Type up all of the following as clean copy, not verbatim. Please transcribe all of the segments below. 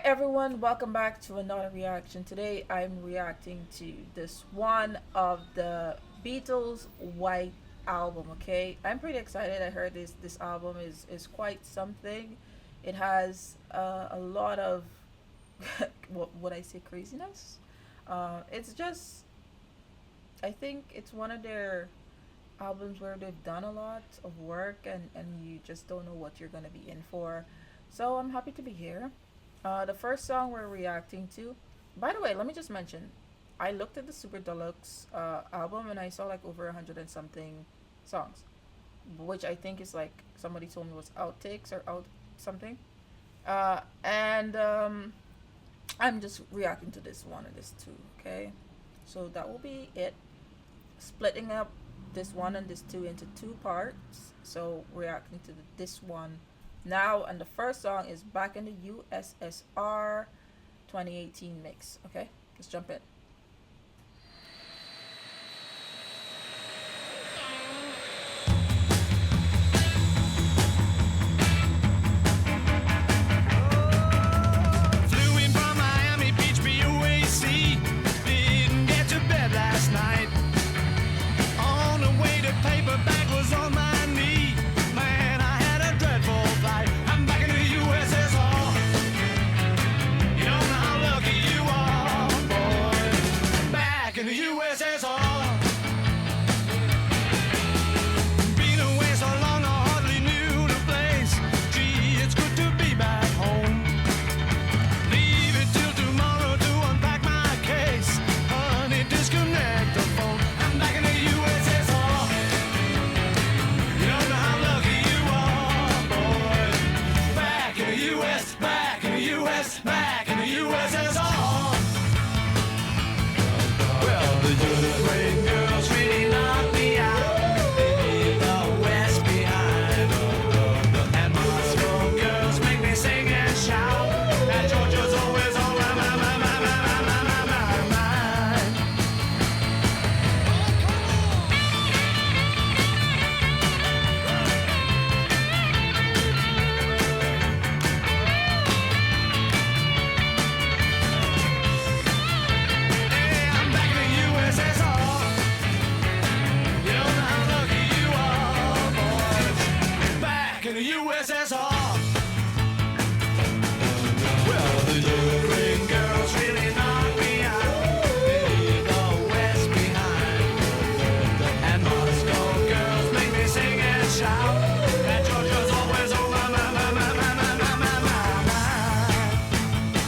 Alright, everyone, welcome back to another reaction. Today I'm reacting to this one of the Beatles' White Album, okay? I'm pretty excited. I heard this album is quite something. It has a lot of, what would I say, craziness? It's just, I think it's one of their albums where they've done a lot of work and you just don't know what you're gonna be in for. So I'm happy to be here. The first song we're reacting to, by the way, let me just mention, I looked at the Super Deluxe album and I saw like over 100 and something songs, which I think is like somebody told me was outtakes or out something. And I'm just reacting to this one and this two, okay? So that will be it. Splitting up this one and this two into two parts. So reacting to this one now, and the first song is Back in the U.S.S.R. 2018 mix. Okay, let's jump in. Flew in from Miami Beach, BUAC. Didn't get to bed last night. On the way to paperback was on my knee. Man, I had a dreadful flight. I'm back in the U.S.S.R. You don't know how lucky you are, boy. Back in the U.S.S.R. Been away so long, I hardly knew the place. Gee, it's good to be back home. Leave it till tomorrow to unpack my case. Honey, disconnect the phone. I'm back in the U.S.S.R. You don't know how lucky you are, boy. Back in the U.S., back in the U.S., back in the U.S.S.R. Well, the Ukraine girls really knocked me out. They leave the West behind. And Moscow girls make me sing and shout. And Georgia's always on my mind. Hey, I'm back in the U.S.S.R. You don't know how lucky you are, boys. Back in the U.S.S.R. Well, the Ukraine girls really knock me out. They leave the West behind. And Moscow girls make me sing and shout. And Georgia's always on my mind.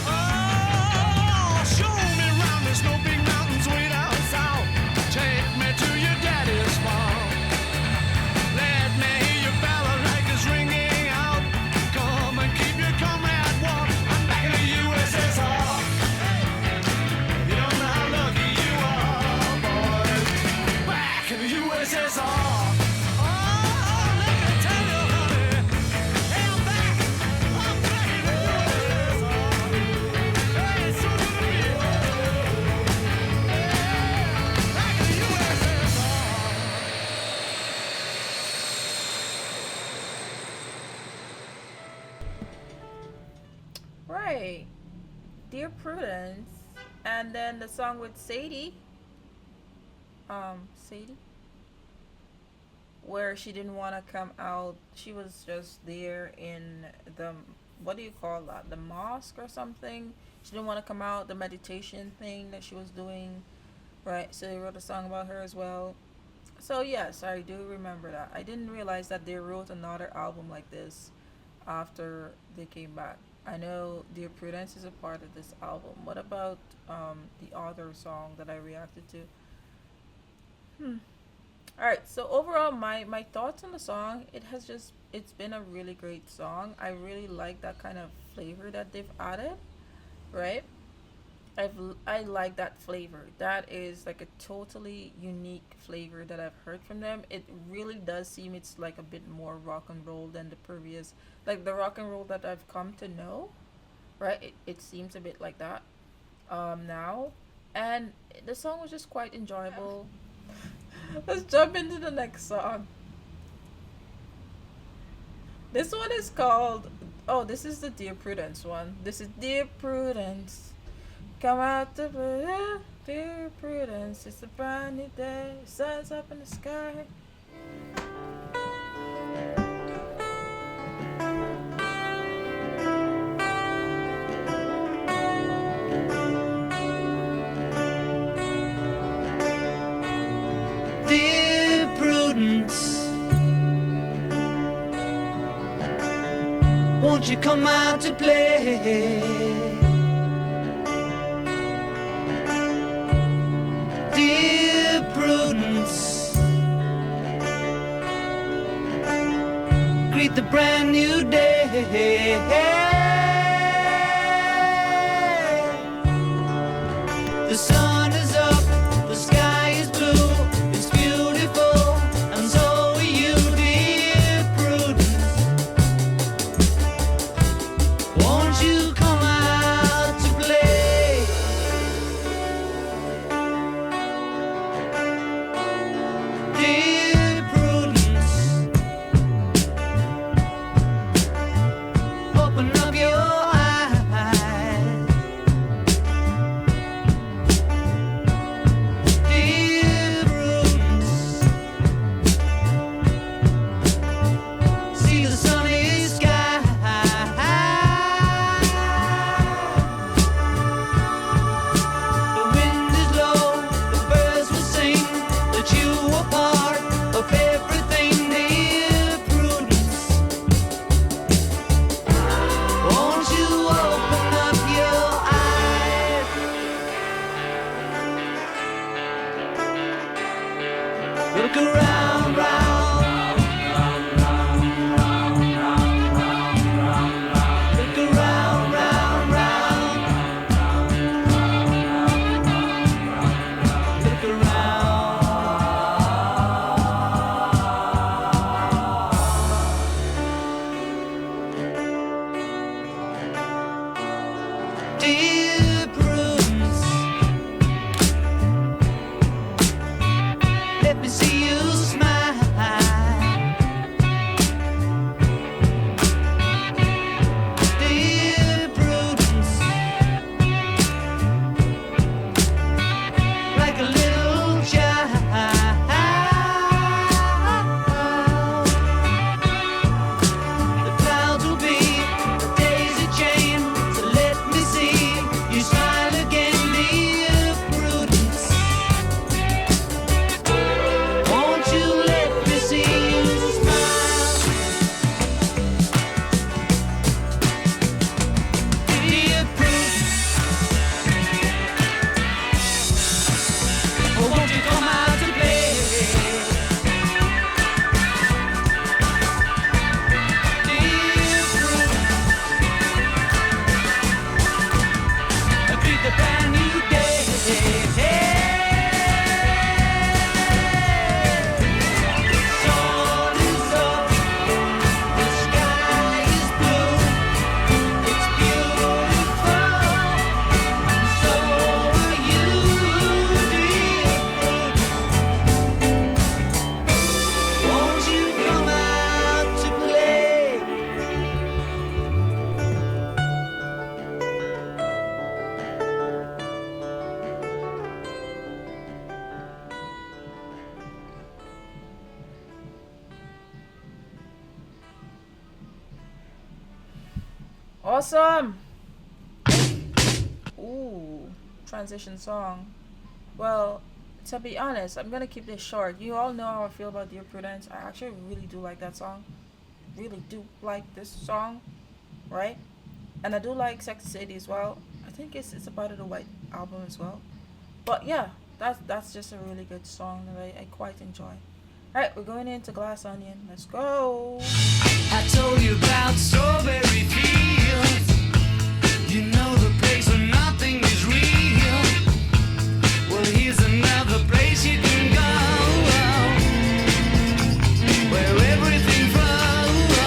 Oh, show me round the snow big mountains way down south. Take me to your daddy's farm. Let me hear your balalaikas ringing out. Come and keep your comrade warm. I'm back in the U.S.S.R. You don't know how lucky you are, boys. Back in the U.S.S.R. Oh, let me tell you, honey. Hey, I'm back. I'm back in the U.S.S.R. Hey, it's so good to be back in the U.S.S.R. Right, Dear Prudence, and then the song with Sadie. Sadie, where she didn't want to come out. She was just there in the, what do you call that? The mosque or something. She didn't want to come out. The meditation thing that she was doing, right? So they wrote a song about her as well. So yes, I do remember that. I didn't realize that they wrote another album like this after they came back. I know Dear Prudence is a part of this album. What about the other song that I reacted to? Hmm. All right. So overall, my thoughts on the song, it's been a really great song. I really like that kind of flavor that they've added, right? I like that flavor. That is like a totally unique flavor that I've heard from them. It really does seem it's like a bit more rock and roll than the previous, like the rock and roll that I've come to know, right? It seems a bit like that now, and the song was just quite enjoyable. Let's jump into the next song. This one is called Oh, this is the Dear Prudence one. This is Dear Prudence. Come out to Dear Prudence. It's a brand new day. Sun's up in the sky. Dear Prudence, won't you come out to play? Dear Prudence, greet the brand new day. The sun is up, the sky is blue, it's beautiful, and so are you, dear Prudence. Won't you come out to play? Dear Prudence, open up your eyes. Dear Prudence, see the sunny sky. The wind is low, the birds will sing that you are part of everything, dear Prudence. Won't you open up your eyes? Look around, round. Look around, round, round. Look around. Dear Prudence, let me see you smile. Dear Prudence, like a little child. The clouds will be a daisy chain, so let me see you smile again, dear Prudence. Won't you let me see you smile? Dear Prudence, oh, won't you come out to play? Dear Prudence, greet the brand new day. Sun is up, the sky is blue, it's beautiful, and so are you, dear Prudence. Won't you come out to play? Awesome. Ooh, transition song. Well, to be honest, I'm gonna keep this short. You all know how I feel about Dear Prudence. I actually really do like that song. Really do like this song, right? And I do like Sex City as well. I think it's a part of the White album as well. But yeah, that's just a really good song that I quite enjoy. Alright, we're going into Glass Onion. Let's go. I told you about strawberry fields. You know the place where nothing is real. Well, here's another place you can go, where everything flows.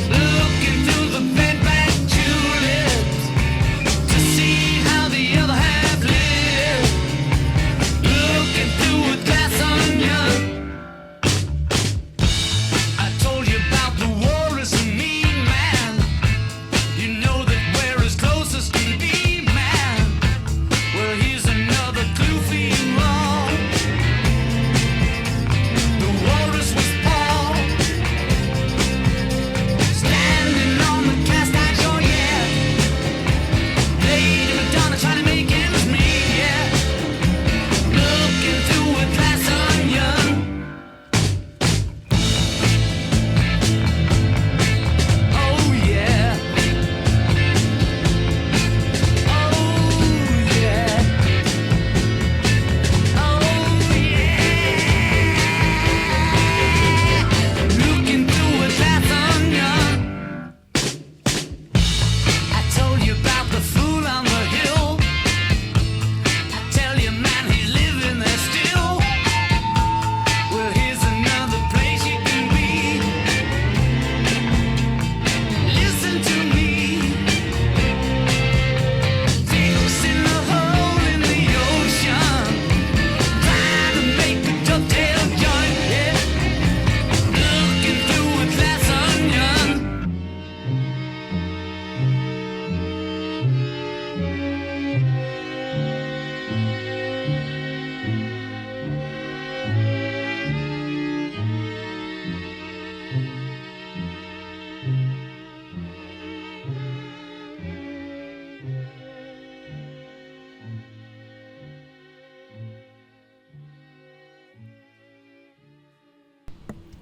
Look into the bent back tulips to see how the other half lives. Look into a glass onion. I told you about the walrus and me.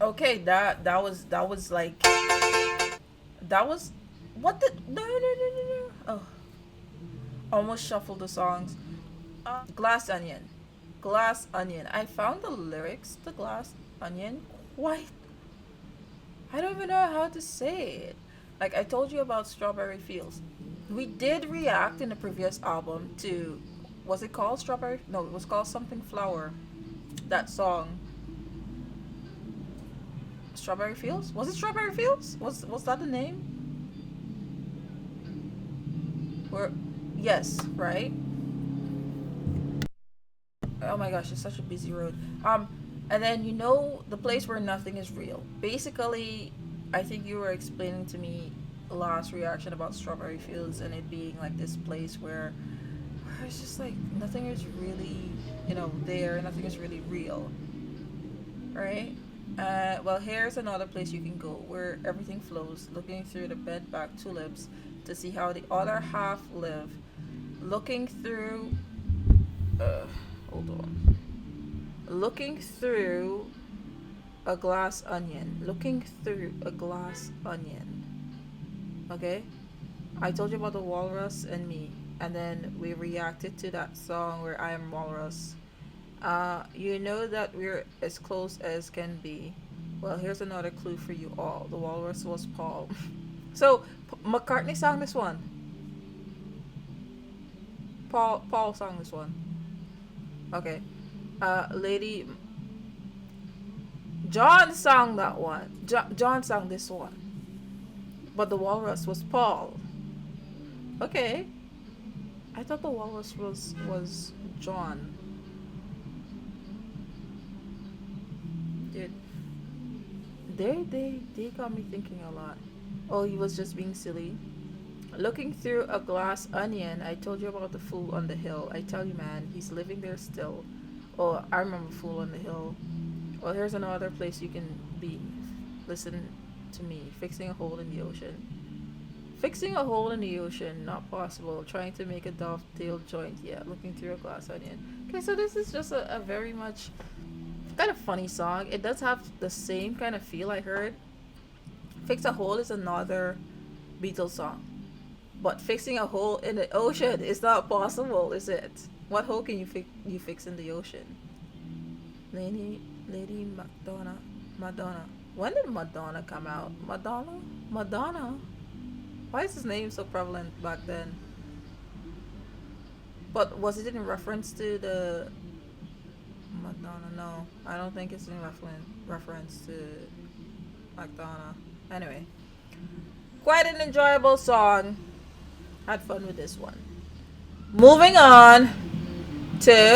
Okay, that was like that was what the no no no no no. Oh, almost shuffled the songs. Glass onion, glass onion. I found the lyrics to glass onion quite. I don't even know how to say it. Like I told you about Strawberry Fields. We did react in the previous album to, was it called Strawberry? No, it was called something Flower. That song, Strawberry Fields. Was it Strawberry Fields? Was that the name? Or yes, right? Oh my gosh, it's such a busy road. And then you know the place where nothing is real. Basically, I think you were explaining to me last reaction about Strawberry Fields and it being like this place where it's just like nothing is really, there. Nothing is really real, right? Well, here's another place you can go where everything flows, looking through the bed back tulips to see how the other half live. Looking through. Hold on. Looking through a glass onion. Looking through a glass onion. Okay? I told you about the walrus and me. And then we reacted to that song where I am walrus. You know that we're as close as can be. Well, here's another clue for you all. The walrus was Paul. So, McCartney sang this one. Paul sang this one. Okay. Lady John sang that one. John sang this one. But the walrus was Paul. Okay. I thought the walrus was John. Dude. They got me thinking a lot. Oh, he was just being silly. Looking through a glass onion, I told you about the fool on the hill. I tell you, man, he's living there still. Oh, I remember Fool on the Hill. Well, here's another place you can be. Listen to me. Fixing a hole in the ocean. Fixing a hole in the ocean, not possible. Trying to make a dovetail joint, yeah. Looking through a glass onion. Okay, so this is just a very much kind of funny song. It does have the same kind of feel I heard. Fix a Hole is another Beatles song. But fixing a hole in the ocean is not possible, is it? What hole can you fix in the ocean? Lady Madonna. When did Madonna come out? Madonna. Why is his name so prevalent back then? But was it in reference to the Madonna? No, I don't think it's in reference to Madonna. Anyway, quite an enjoyable song. Had fun with this one. Moving on to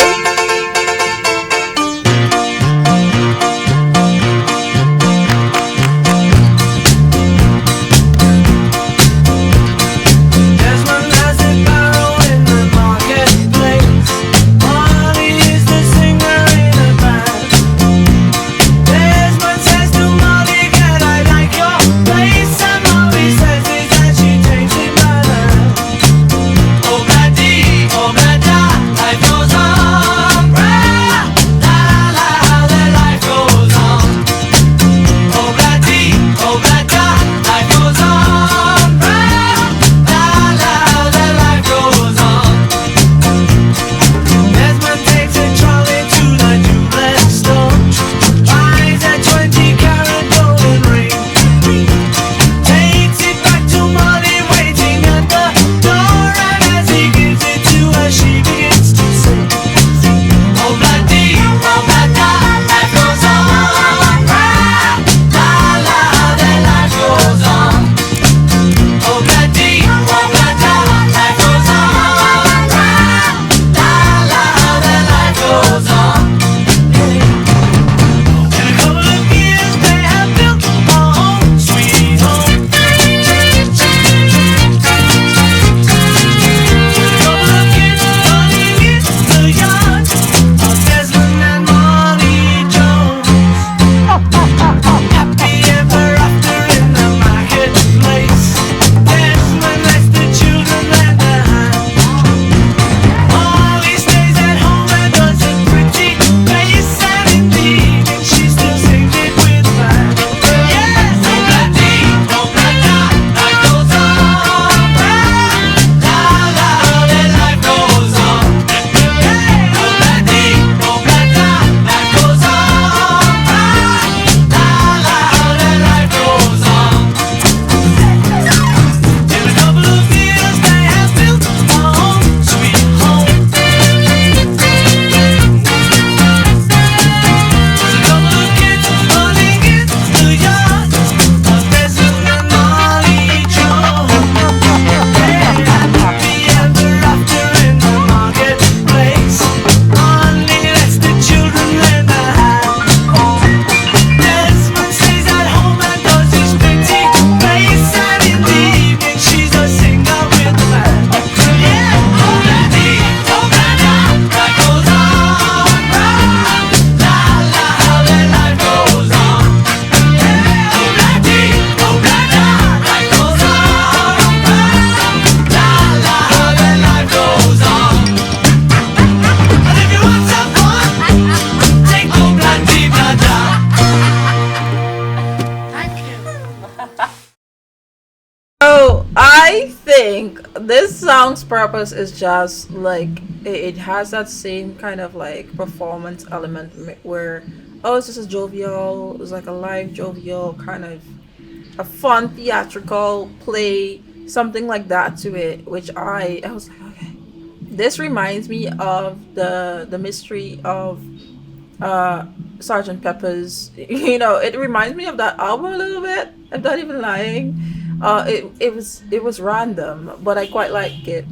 This song's purpose is just like it has that same kind of like performance element where oh it's just a jovial, it's like a live jovial kind of a fun theatrical play, something like that to it, which I was like okay. This reminds me of the mystery of uh Sergeant Pepper's. It reminds me of that album a little bit. I'm not even lying. It was random, but I quite like it.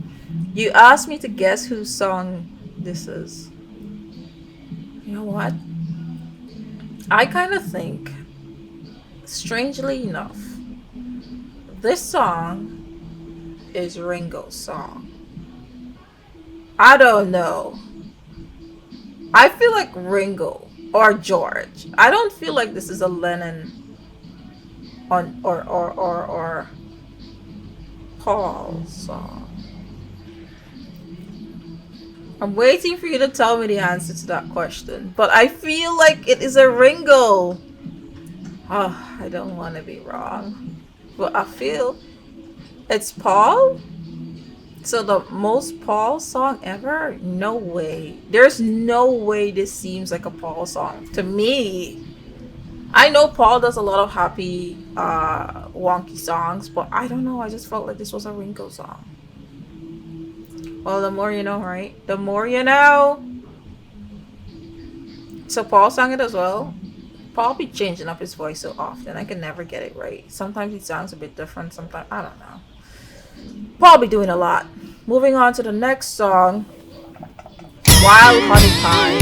You asked me to guess whose song this is. You know what? I kind of think, strangely enough, this song is Ringo's song. I don't know. I feel like Ringo or George. I don't feel like this is a Lennon on or Paul song. I'm waiting for you to tell me the answer to that question, but I feel like it is a Ringo. Oh, I don't want to be wrong, but I feel it's Paul. So the most Paul song ever? No way. There's no way this seems like a Paul song to me. I know Paul does a lot of happy, wonky songs, but I don't know. I just felt like this was a Ringo song. Well, the more you know, right? The more you know. So Paul sang it as well. Paul be changing up his voice so often. I can never get it right. Sometimes he sounds a bit different. Sometimes I don't know. Paul be doing a lot. Moving on to the next song, Wild Honey Pie.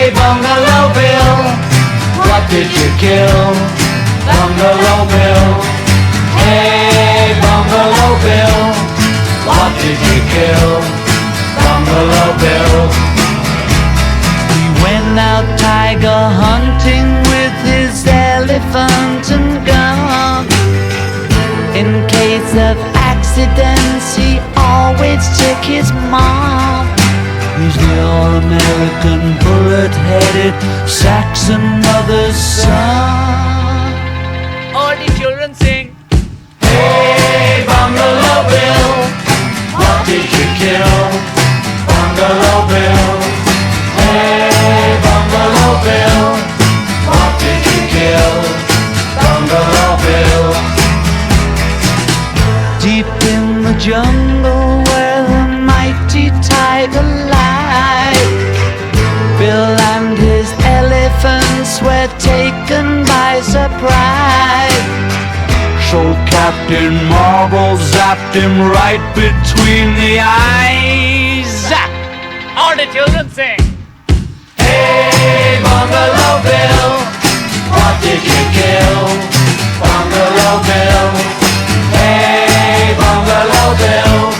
Bungalow Bill, what did you kill? Bungalow Bill. Hey, Bungalow Bill, what did you kill? Bungalow Bill. He went out tiger hunting with his elephant and gun. In case of accidents, he always took his mom. He's the all-American bullet-headed Saxon mother's son. All the children sing. Hey, Bungalow Bill, what did you kill? Bungalow Bill. Hey, Bungalow Bill, what did you kill? Bungalow Bill. Deep in the jungle where the mighty tiger lies, Bill and his elephants were taken by surprise. So Captain Marble zapped him right between the eyes. Zap! All the children sing. Hey, Bungalow Bill, what did you kill? Bungalow Bill. Hey, Bungalow Bill,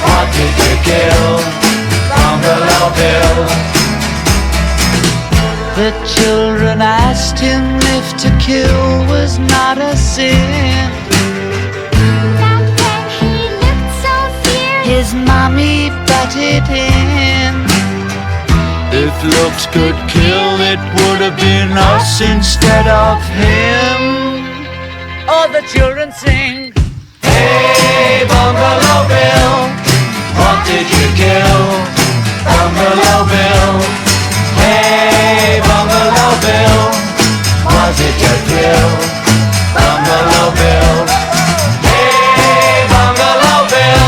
what did you kill? Bungalow Bill. The children asked him if to kill was not a sin. Back then he looked so fierce. His mommy butted in. If looks could kill, it would have been us instead of him. All the children sing. Hey, Bungalow Bill, what did you kill? Bungalow Bill. Hey, Bungalow Bill, was it your thrill? Bungalow Bill. Hey, Bungalow Bill.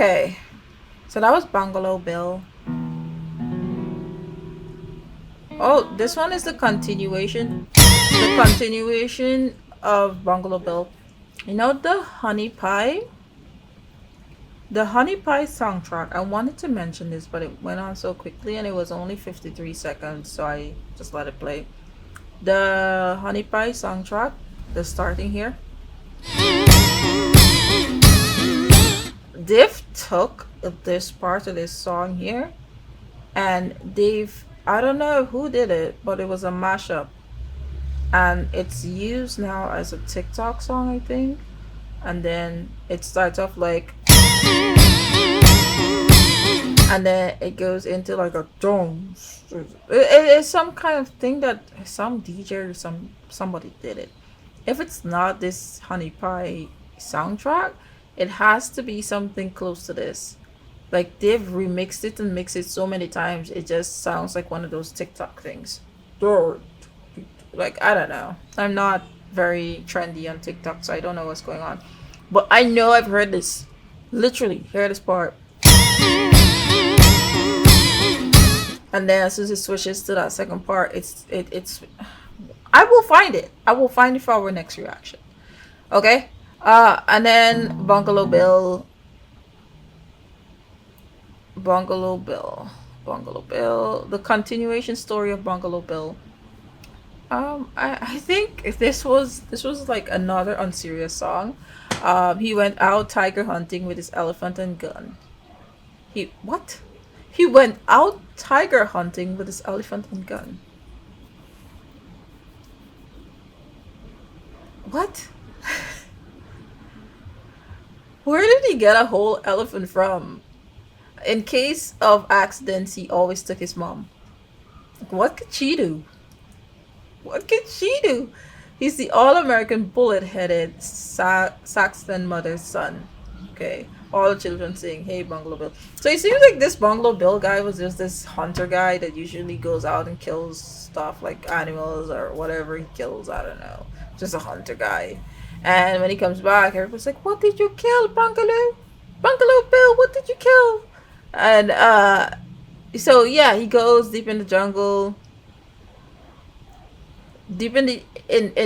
Okay, so that was Bungalow Bill. Oh, this one is the continuation. The continuation of Bungalow Bill. You know the Honey Pie? The Honey Pie soundtrack. I wanted to mention this, but it went on so quickly and it was only 53 seconds, so I just let it play. The Honey Pie soundtrack, the starting here. They've took this part of this song here and I don't know who did it, but it was a mashup and it's used now as a TikTok song, I think. And then it starts off like, and then it goes into like a dome. It's some kind of thing that some DJ or somebody did it. If it's not this Honey Pie soundtrack, it has to be something close to this. Like they've remixed it and mixed it so many times, it just sounds like one of those TikTok things. Like I don't know. I'm not very trendy on TikTok, so I don't know what's going on. But I know I've heard this. Literally, hear this part. And then as soon as it switches to that second part, it's I will find it. I will find it for our next reaction. Okay? And then Bungalow Bill. Bungalow Bill. Bungalow Bill. The continuation story of Bungalow Bill. I think if this was like another unserious song. He went out tiger hunting with his elephant and gun. He what? He went out tiger hunting with his elephant and gun. What? Where did he get a whole elephant from? In case of accidents, he always took his mom. Like, what could she do? What could she do? He's the all-American bullet-headed Saxon mother's son. Okay, all the children sing, "Hey, Bungalow Bill." So it seems like this Bungalow Bill guy was just this hunter guy that usually goes out and kills stuff like animals or whatever he kills. I don't know. Just a hunter guy. And when he comes back, everybody's like, "What did you kill, Bungalow? Bungalow Bill, what did you kill?" And so yeah, he goes deep in the jungle. Deep in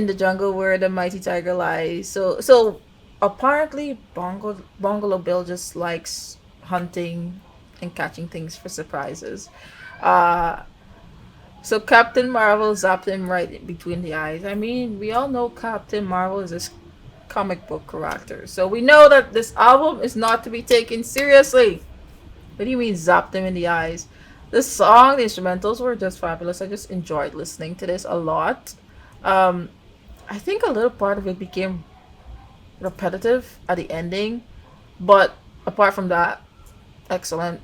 the jungle where the mighty tiger lies. So apparently Bungalow Bill just likes hunting and catching things for surprises. Uh so Captain Marvel zapped him right in between the eyes. I mean, we all know Captain Marvel is this comic book character. So we know that this album is not to be taken seriously. What do you mean zapped him in the eyes? The song, the instrumentals were just fabulous. I just enjoyed listening to this a lot. Um, I think a little part of it became repetitive at the ending, but apart from that, excellent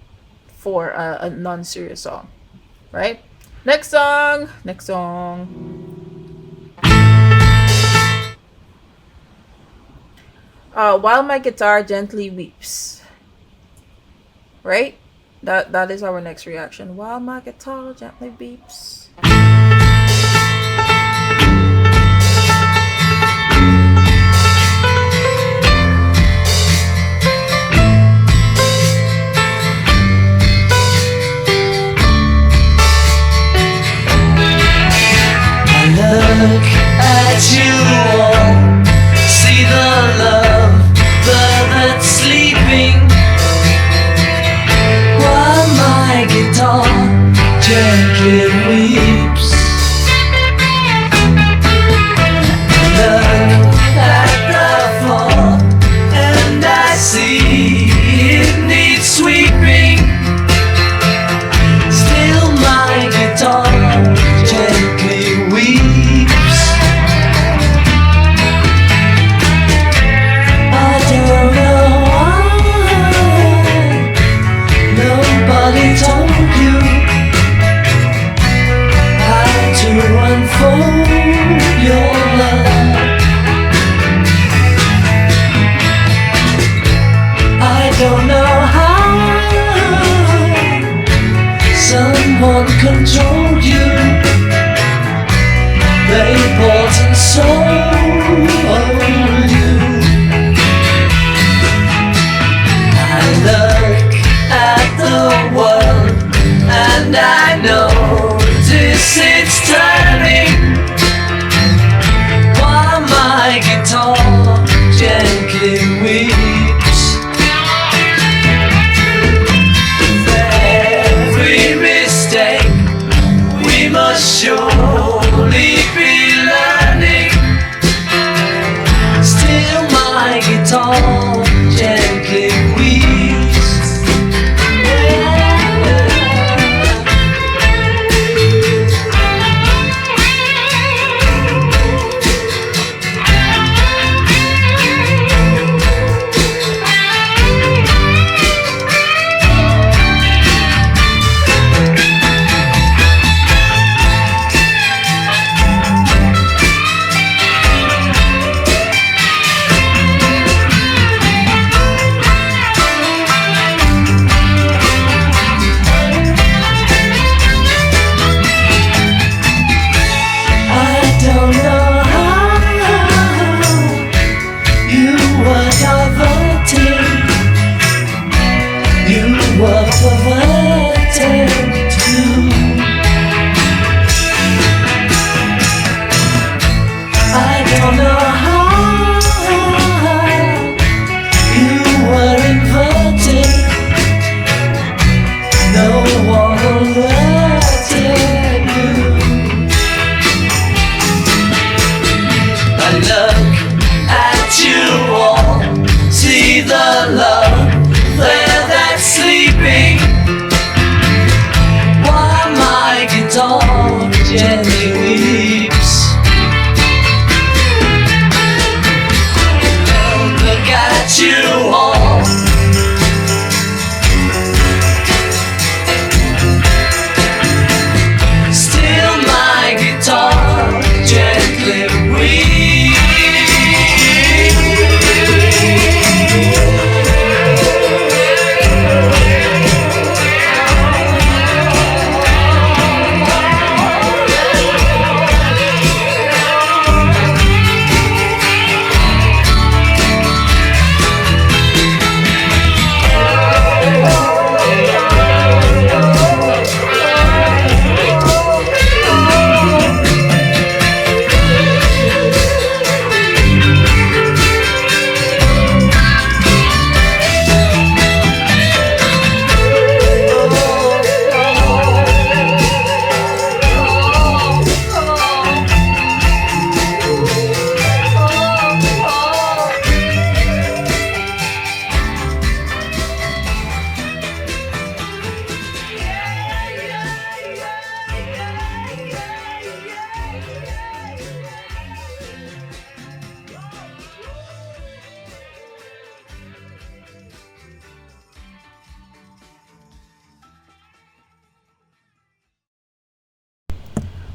for a non-serious song, right? Next song, next song. While my guitar gently weeps, right? That is our next reaction. While my guitar gently weeps. Look at you all, see the love that's sleeping, while my guitar gently weeps. Look at the floor and I see it needs sweeping, still my guitar gently weeps. Told you how to unfold your love. I don't know how someone controlled you. They bought and sold you. I love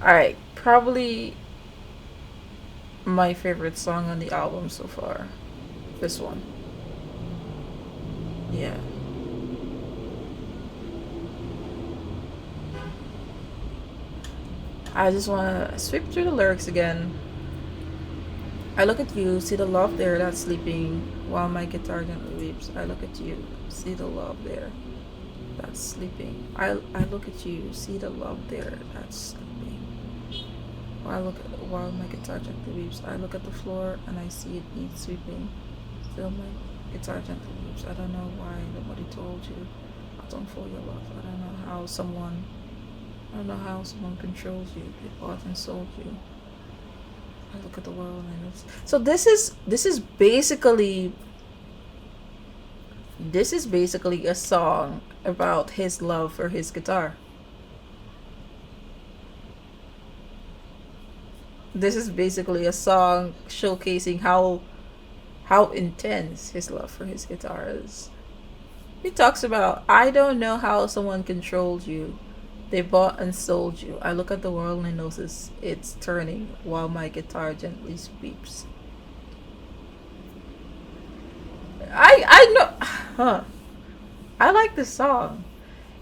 All right, probably my favorite song on the album so far. This one. Yeah. I just want to sweep through the lyrics again. I look at you, see the love there that's sleeping while my guitar gently weeps. I look at you, see the love there that's sleeping. I look at you, see the love there that's sleeping. While my guitar gently weeps. I look at the floor and I see it needs sweeping. Still my guitar gently weeps. I don't know why nobody told you. I don't feel your love. I don't know how someone controls you. They bought and sold you. I look at the world and it's so this is basically a song about his love for his guitar. This is basically a song showcasing how intense his love for his guitar is. He talks about, I don't know how someone controlled you. They bought and sold you. I look at the world and I notice it's turning while my guitar gently sweeps. I know, huh? I like this song.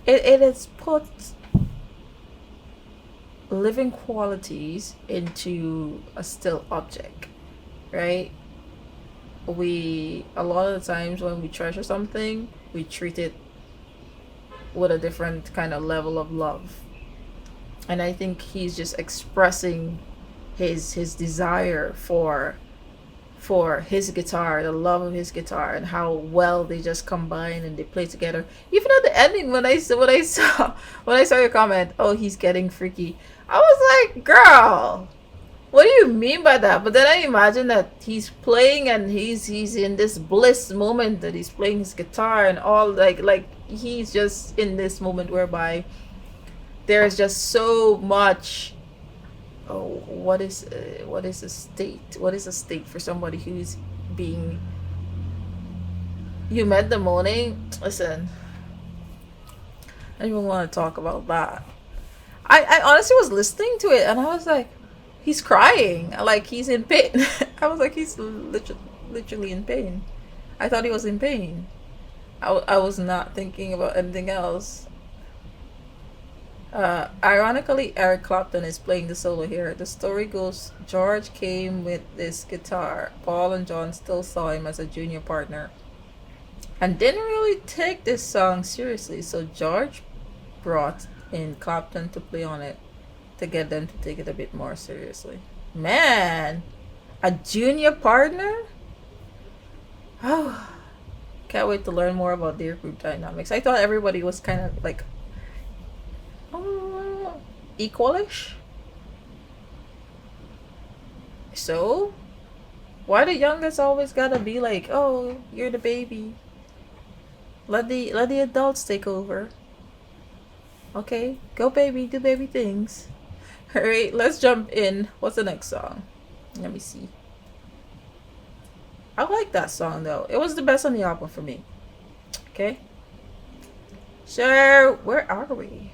It has put living qualities into a still object, right? We a lot of the times when we treasure something, we treat it with a different kind of level of love. And I think he's just expressing his desire for his guitar, the love of his guitar, and how well they just combine and they play together. Even at the ending, when I saw your comment, oh, he's getting freaky. I was like, girl, what do you mean by that? But then I imagine that he's playing and he's in this bliss moment that he's playing his guitar and all like he's just in this moment whereby there's just so much. Oh, what is a state? What is a state for somebody who's being? You met the morning. Listen, I don't even want to talk about that. I honestly was listening to it and I was like, he's crying, like he's in pain. I was like, he's literally in pain. I thought he was in pain. I was not thinking about anything else. Ironically, Eric Clapton is playing the solo here. The story goes George came with this guitar. Paul and John still saw him as a junior partner and didn't really take this song seriously. So George brought in Clapton to play on it to get them to take it a bit more seriously. Man, a junior partner? Oh, can't wait to learn more about their group dynamics. I thought everybody was kind of like equalish. So, why the youngest always gotta be like, oh, you're the baby. Let the adults take over. Okay, go baby, do baby things. All right, let's jump in. What's the next song? Let me see. I like that song though. It was the best on the album for me. Okay. So, where are we?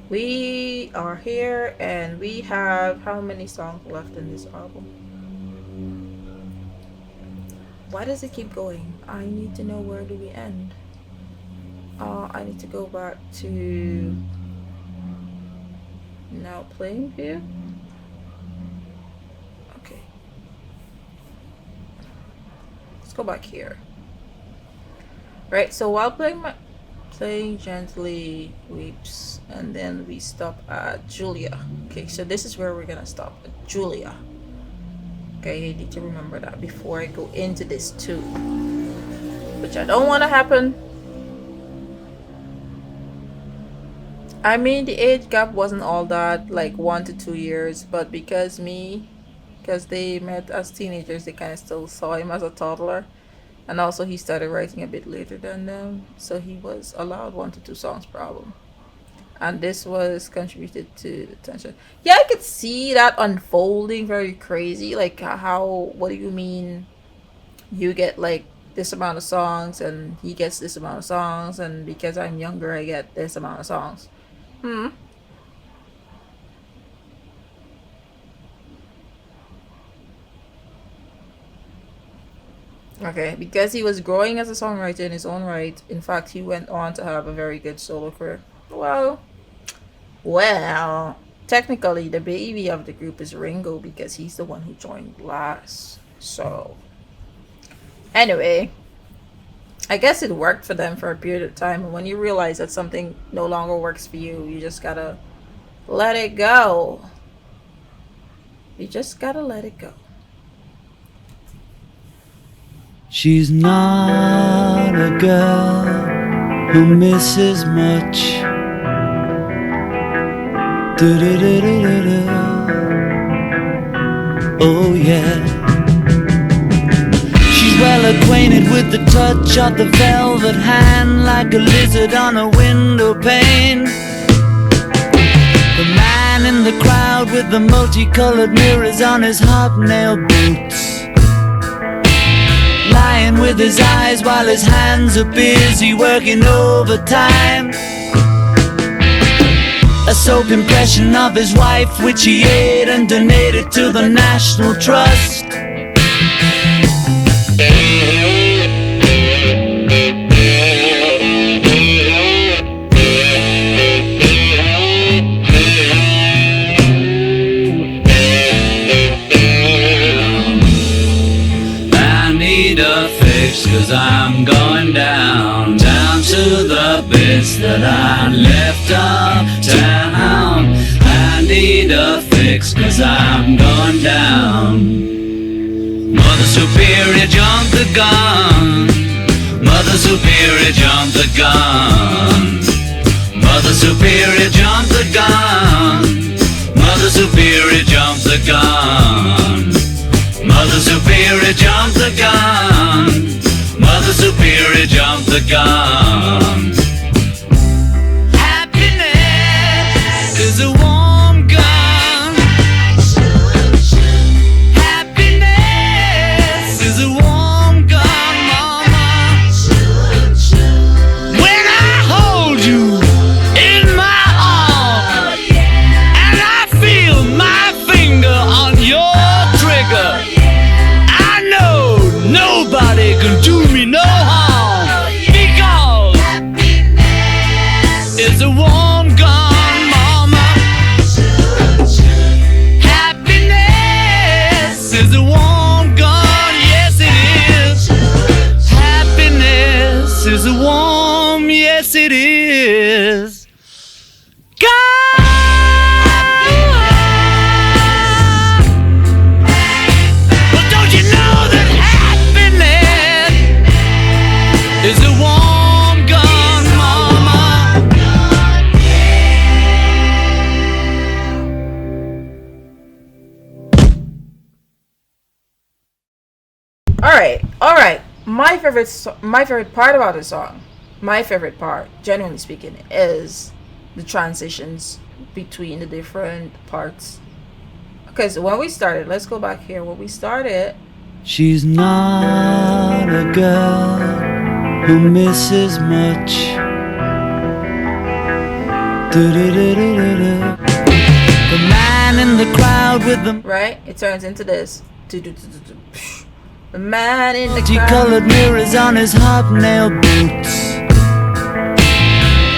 We are here and we have how many songs left in this album? Why does it keep going? I need to know, where do we end? I need to go back to now playing view. Okay. Let's go back here. Right, so while playing gently weeps, and then we stop at Julia. Okay, so this is where we're gonna stop at Julia. Okay, I need to remember that before I go into this too, which I don't want to happen. I mean, the age gap wasn't all that, like 1 to 2 years, but because they met as teenagers, they kind of still saw him as a toddler. And also, he started writing a bit later than them, so he was allowed 1 to 2 songs per album. And this was contributed to the tension. Yeah, I could see that unfolding very crazy. Like, how, what do you mean you get like this amount of songs and he gets this amount of songs, and because I'm younger, I get this amount of songs? Hmm. Okay, because he was growing as a songwriter in his own right. In fact, he went on to have a very good solo career. Well, well, technically, the baby of the group is Ringo because he's the one who joined last. So, anyway, I guess it worked for them for a period of time. And when you realize that something no longer works for you, you just gotta let it go. You just gotta let it go. She's not a girl who misses much. Do-do-do-do-do-do. Oh yeah. She's well acquainted with the touch of the velvet hand, like a lizard on a window pane. The man in the crowd with the multicolored mirrors on his hobnail boots, lying with his eyes while his hands are busy working overtime. A soap impression of his wife, which he ate and donated to the National Trust. Cause I'm going down, down to the bits that I left uptown. I need a fix cause I'm going down. Mother Superior, jump the gun. Mother Superior, jump the gun. Mother Superior, jump the gun. Mother Superior, jump the gun. Mother Superior, jump the gun. Mother Superior, jump the gun. Happiness is a warm gun. Happiness is a warm gun, mama. When I hold you in my arms and I feel my finger on your trigger, I know nobody can do me no harm, because it's a warm gun, mama. Happiness is a warm gun, yes it is. Happiness is a warm, yes it is. God! Well, don't you know that happiness is a warm gun, mama? All right. My favorite part about the song, my favorite part, genuinely speaking, is the transitions between the different parts. Because when we started, let's go back here. When we started, She's not a girl who misses much. Do-do-do-do-do-do. The man in the crowd with the right, it turns into this. The man in the crowd. multicolored mirrors on his hobnail boots,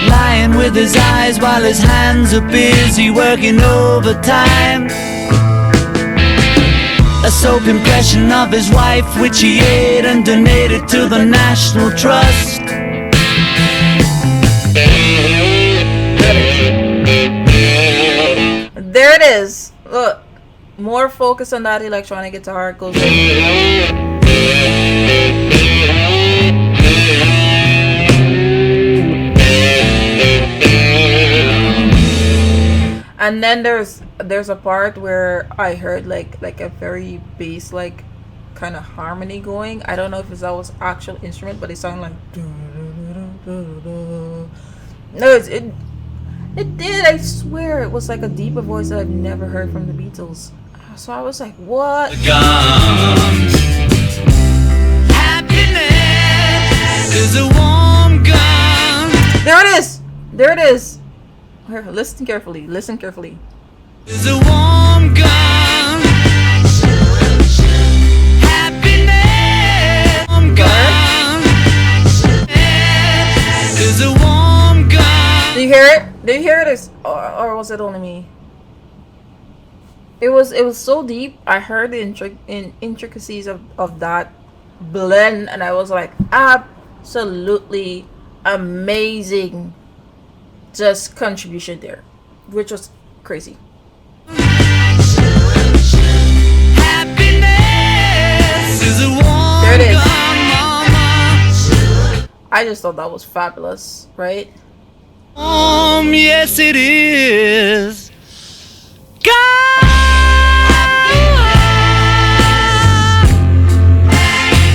lying with his eyes while his hands are busy working overtime. A soap impression of his wife, which he ate and donated to the National Trust. There it is. Look, more focus on that electronic guitar goes in. And then there's a part where I heard like a very bass like kind of harmony going. I don't know if that was actual instrument, but it sounded like no, it did. I swear it was like a deeper voice that I've never heard from the Beatles. So I was like, what? Happiness is a warm gun. There it is. There it is. Here, listen carefully. Listen carefully. Is a warm gun. Happiness, warm hear it? Did you hear it? Or was it only me? It was so deep. I heard the intricacies of that blend, and I was like, absolutely amazing, just contribution there, which was crazy. There it is. I just thought that was fabulous, right? Yes, it is.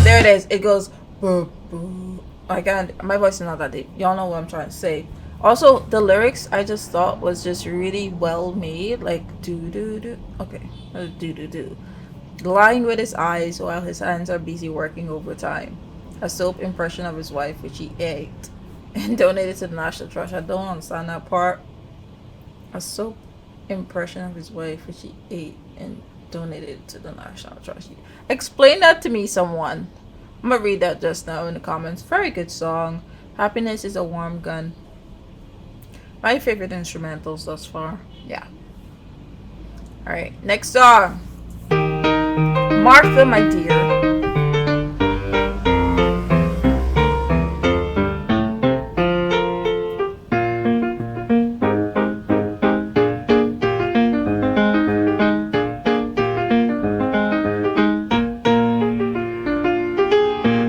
There it is. It goes. Boo, boo. I can't. My voice is not that deep. Y'all know what I'm trying to say. Also, the lyrics I just thought was just really well made. Like do do do. Okay, do do do. Lying with his eyes while his hands are busy working overtime. A soap impression of his wife, which he ate and donated to the National Trust. I don't understand that part. A soap impression of his wife, which he ate and donated to the National Trust. Explain that to me, someone. I'm gonna read that just now in the comments. Very good song. Happiness is a warm gun. My favorite instrumentals thus far. Yeah. Alright, next song. Martha, my dear.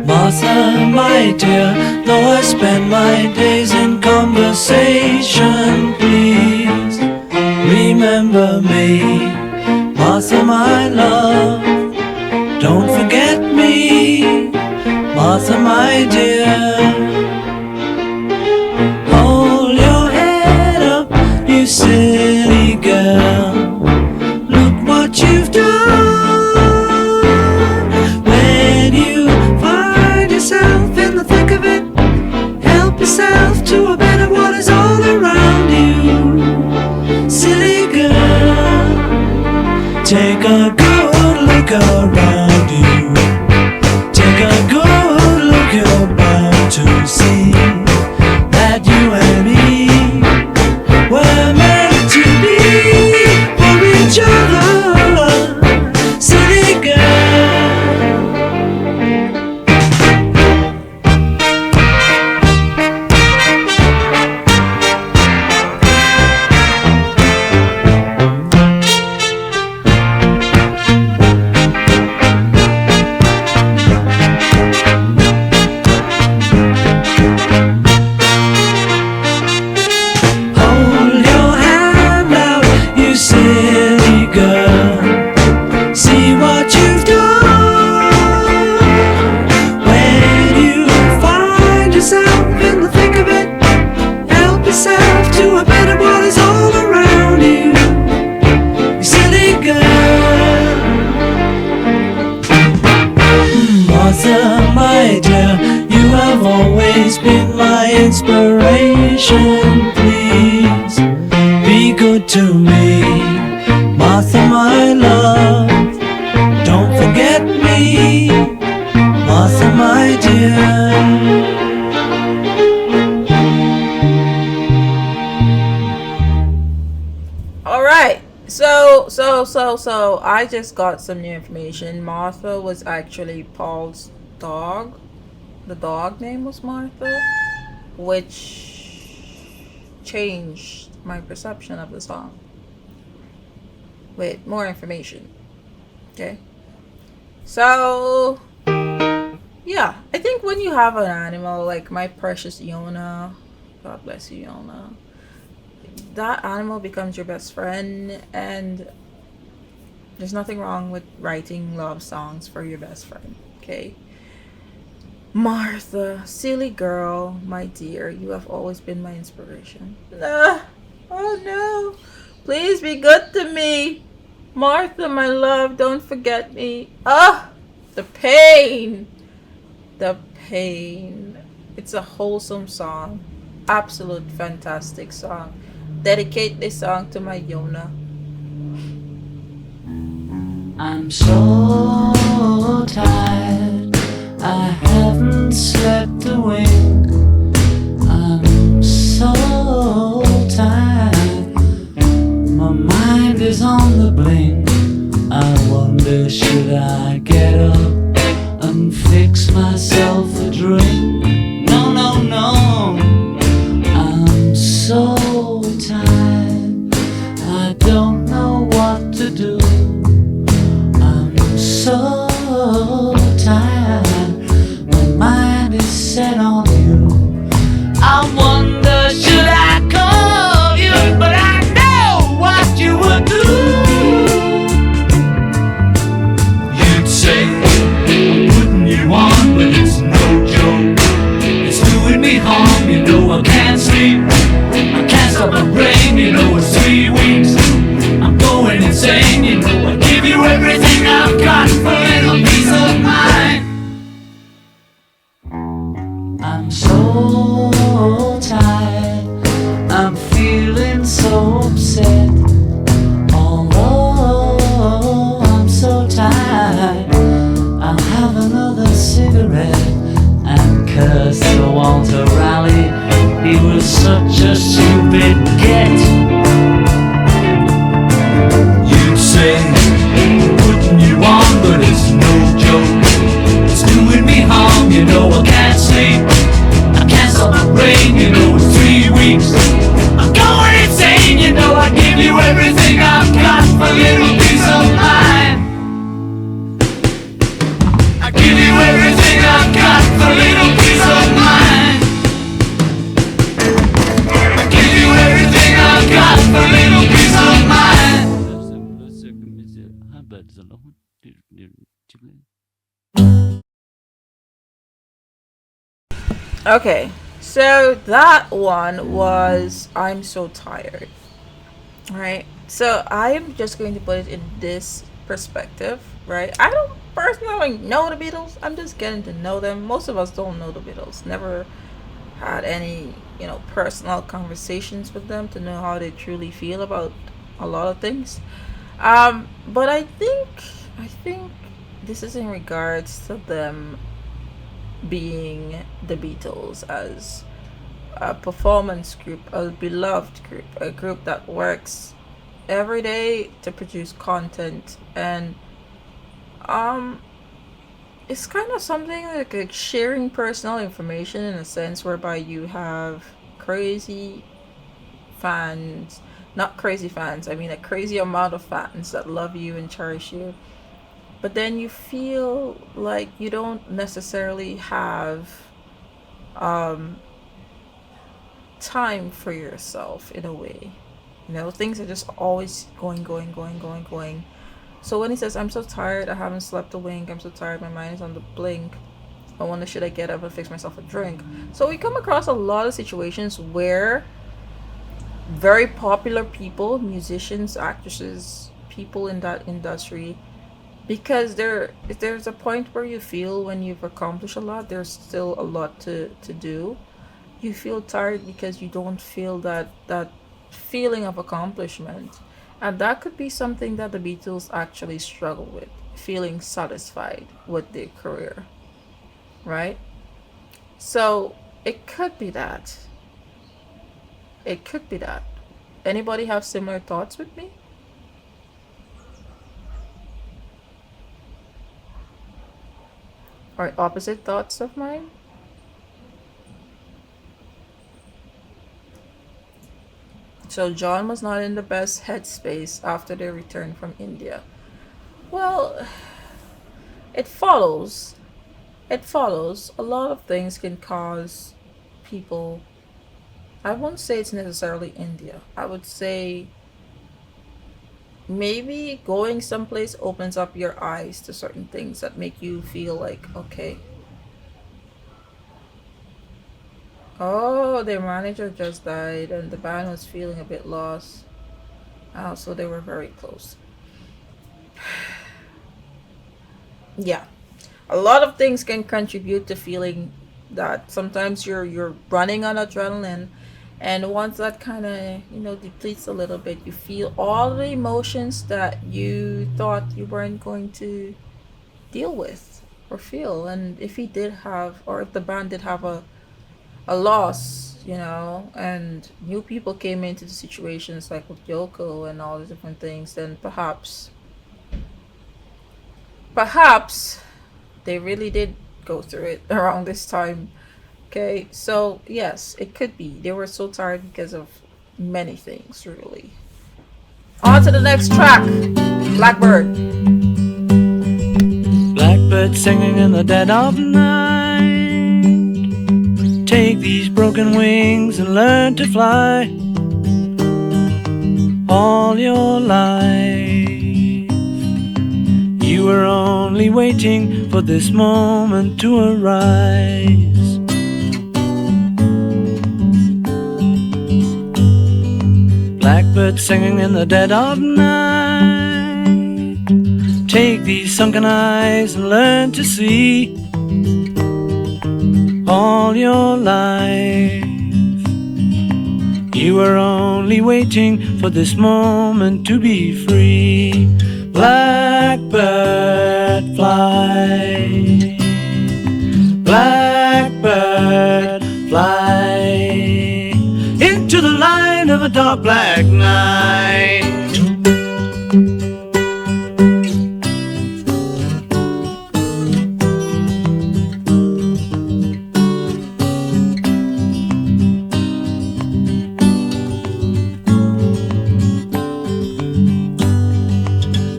Martha, my dear, though I spend my days in conversation, please remember me. Martha, my love, don't forget me. Martha, my dear, hold your head up, you silly girl. Look what you've done. In the thick of it, help yourself to a better what is all around you. Silly girl, take a good look around you. Take a good look, you're bound to see that you and me were meant to be for each other. Silly girl. My dear, you have always been my inspiration. Please be good to me, Martha, my love. Don't forget me, Martha, my dear. All right. So I just got some new information. Martha was actually Paul's dog. The dog name was Martha, which changed my perception of the song. With more information. Okay. So yeah, I think when you have an animal like my precious Yona, God bless you, Yona, that animal becomes your best friend, and there's nothing wrong with writing love songs for your best friend. Okay. Martha, silly girl, my dear, you have always been my inspiration. Oh no. Please be good to me. Martha, my love, don't forget me. The pain. The pain. It's a wholesome song. Absolute fantastic song. Dedicate this song to my Yona. I'm so tired, I haven't slept a wink. I'm so Should I get up and fix myself a drink? No, no, no. I'm so tired. I don't know what to do. I'm so tired. My mind is set on you. I wonder, should I call you? But I know what you would do. You'd say, I'm putting you on, but it's no joke. It's doing me harm, you know I can't sleep. I can't stop my brain, you know it's 3 weeks. I'm going insane, you know I give you everything I've got for a little peace of mind. I'm so tired, I'm feeling so upset. Although I'm so tired, I'll have another cigarette and curse the Walter Raleigh. He was such a stupid git. You'd say, I'm putting you on, but it's no joke. It's doing me harm, you know I can't sleep. I can't stop my brain, you know it's 3 weeks. I'm going insane, you know I give you everything I've got for a little peace of mind. I give you everything I've got for a little peace of mind. I give you everything I've got for a little peace of mind. Okay, so that one was I'm so tired. Right? So I am just going to put it in this perspective, right? I don't personally know the Beatles. I'm just getting to know them. Most of us don't know the Beatles. Never had any, personal conversations with them to know how they truly feel about a lot of things. But I think this is in regards to them being the Beatles as a performance group, a beloved group, a group that works every day to produce content, and um it's kind of something like sharing personal information in a sense whereby you have crazy fans, not crazy fans, I mean a crazy amount of fans that love you and cherish you, but then you feel like you don't necessarily have um time for yourself in a way. Things are just always going, going, going, going, going. So when he says, I'm so tired, I haven't slept a wink, I'm so tired, my mind is on the blink, I wonder, should I get up and fix myself a drink? So we come across a lot of situations where very popular people, musicians, actresses, people in that industry, because there's a point where you feel when you've accomplished a lot, there's still a lot to do. You feel tired because you don't feel that feeling of accomplishment, and that could be something that the Beatles actually struggle with, feeling satisfied with their career, right? So it could be that. It could be that. Anybody have similar thoughts with me? Or opposite thoughts of mine? So John was not in the best headspace after their return from India. Well, it follows. It follows. A lot of things can cause people. I won't say it's necessarily India. I would say maybe going someplace opens up your eyes to certain things that make you feel like, okay, oh, their manager just died and the band was feeling a bit lost. Oh, so they were very close. Yeah, a lot of things can contribute to feeling that sometimes you're running on adrenaline, and once that kind of depletes a little bit, you feel all the emotions that you thought you weren't going to deal with or feel. And if he did have, or if the band did have a loss, and new people came into the situations like with Yoko and all the different things, then perhaps perhaps they really did go through it around this time. Okay, so yes, it could be. They were so tired because of many things, really. On to the next track, Blackbird. Blackbird singing in the dead of night. Take these broken wings and learn to fly all your life. You were only waiting for this moment to arise. Blackbird singing in the dead of night. Take these sunken eyes and learn to see all your life. You were only waiting for this moment to be free. Blackbird fly, blackbird fly into the light of a dark black night.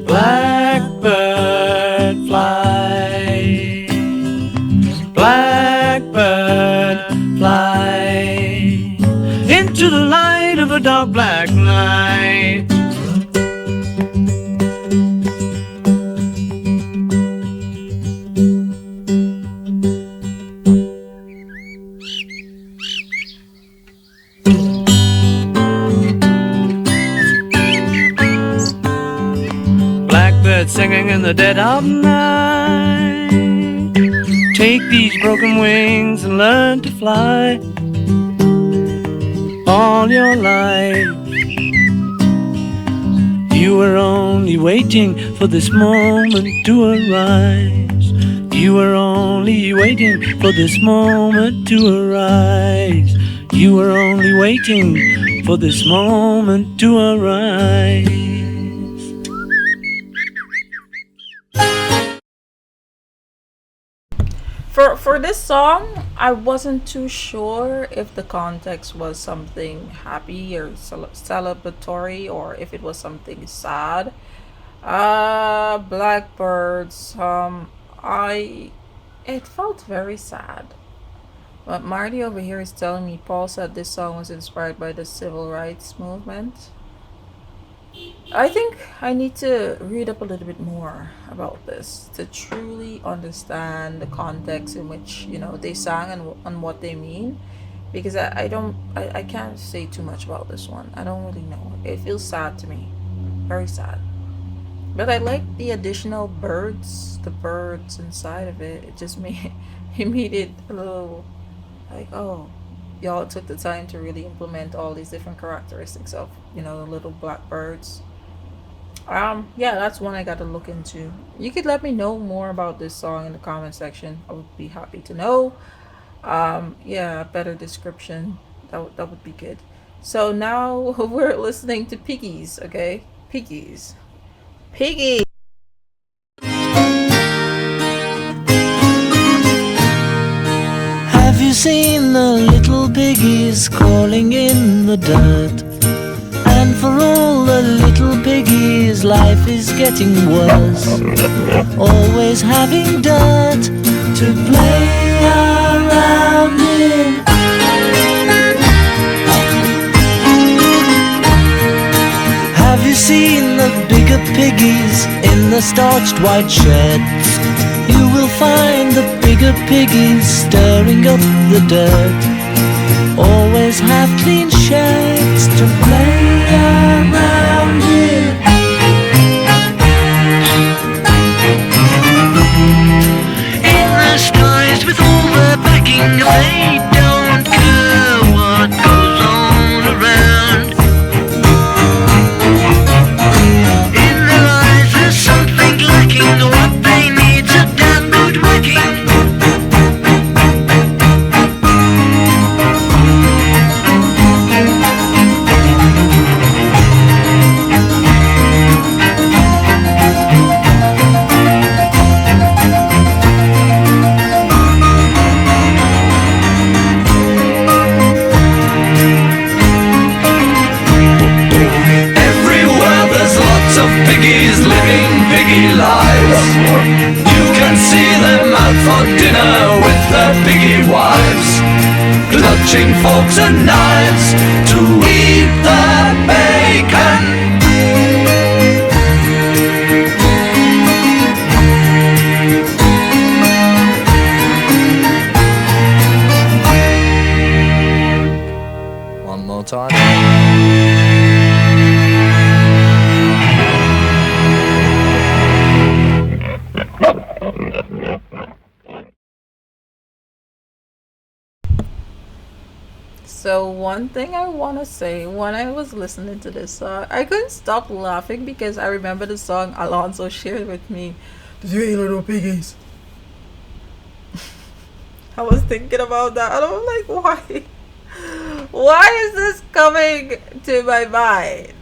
Blackbird fly, blackbird fly into the light of a dark black night. Blackbird singing in the dead of night. Take these broken wings and learn to fly all your life. You were only waiting for this moment to arise. You were only waiting for this moment to arise. You were only waiting for this moment to arise. For this song, I wasn't too sure if the context was something happy or celebratory, or if it was something sad. Blackbirds. I It felt very sad. But Marty over here is telling me Paul said this song was inspired by the civil rights movement. I think I need to read up a little bit more about this to truly understand the context in which, they sang and what they mean. Because I can't say too much about this one. I don't really know. It feels sad to me. Very sad. But I like the additional birds, the birds inside of it. It just made it made it a little like, oh, y'all took the time to really implement all these different characteristics of, the little blackbirds. Yeah, that's one I got to look into. You could let me know more about this song in the comment section. I would be happy to know. Yeah, a better description. That would be good. So now we're listening to Piggies, okay? Piggies. Piggies. Have you seen the little piggies crawling in the dirt? And for all the little piggies, life is getting worse. Always having dirt to play around in. Have you seen the bigger piggies in the starched white sheds? You will find the bigger piggies stirring up the dirt. Always have clean sheds to play around in. In the skies with all the backing, they don't care what goes on around. In their eyes there's something lacking. What they need's a damn good whacking. teaching forks and knives to eat the bacon. One more time. So one thing I want to say, when I was listening to this song, I couldn't stop laughing because I remember the song Alonso shared with me. The three little piggies. I was thinking about that and I'm like, why? Why is this coming to my mind?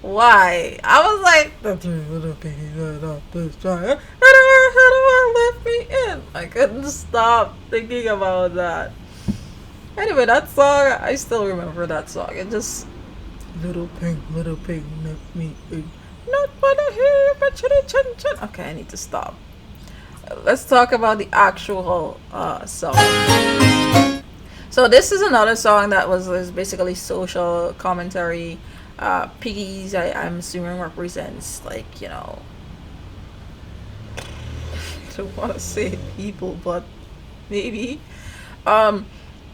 Why? I was like, the three little piggies went up this giant. How left me in? I couldn't stop thinking about that. Anyway, that song, I still remember that song. It just, little pig left me in. Not wanna hear but chitty chin chin. Okay, I need to stop. Let's talk about the actual song. So this is another song that was basically social commentary. Piggies, I'm assuming represents, like, you know, I don't want to say people, but maybe.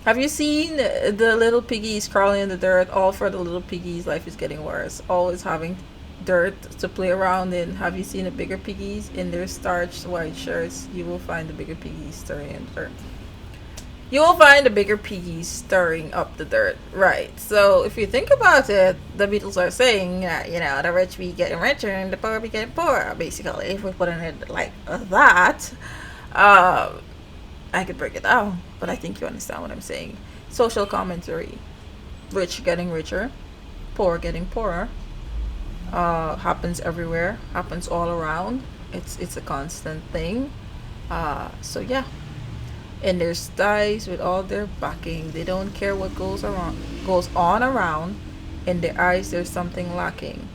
Have you seen the little piggies crawling in the dirt? All for the little piggies, life is getting worse. Always having dirt to play around in. Have you seen the bigger piggies in their starched white shirts? You will find the bigger piggies stirring in dirt. You will find the bigger piggies stirring up the dirt. Right. So if you think about it, the Beatles are saying that, you know, the rich be getting richer and the poor be getting poorer. Basically, if we put it like that, I could break it down, but I think you understand what I'm saying. Social commentary. Rich getting richer, poor getting poorer. Happens everywhere, happens all around. It's a constant thing. So yeah. In their styes with all their backing, they don't care what goes on around. In their eyes there's something lacking.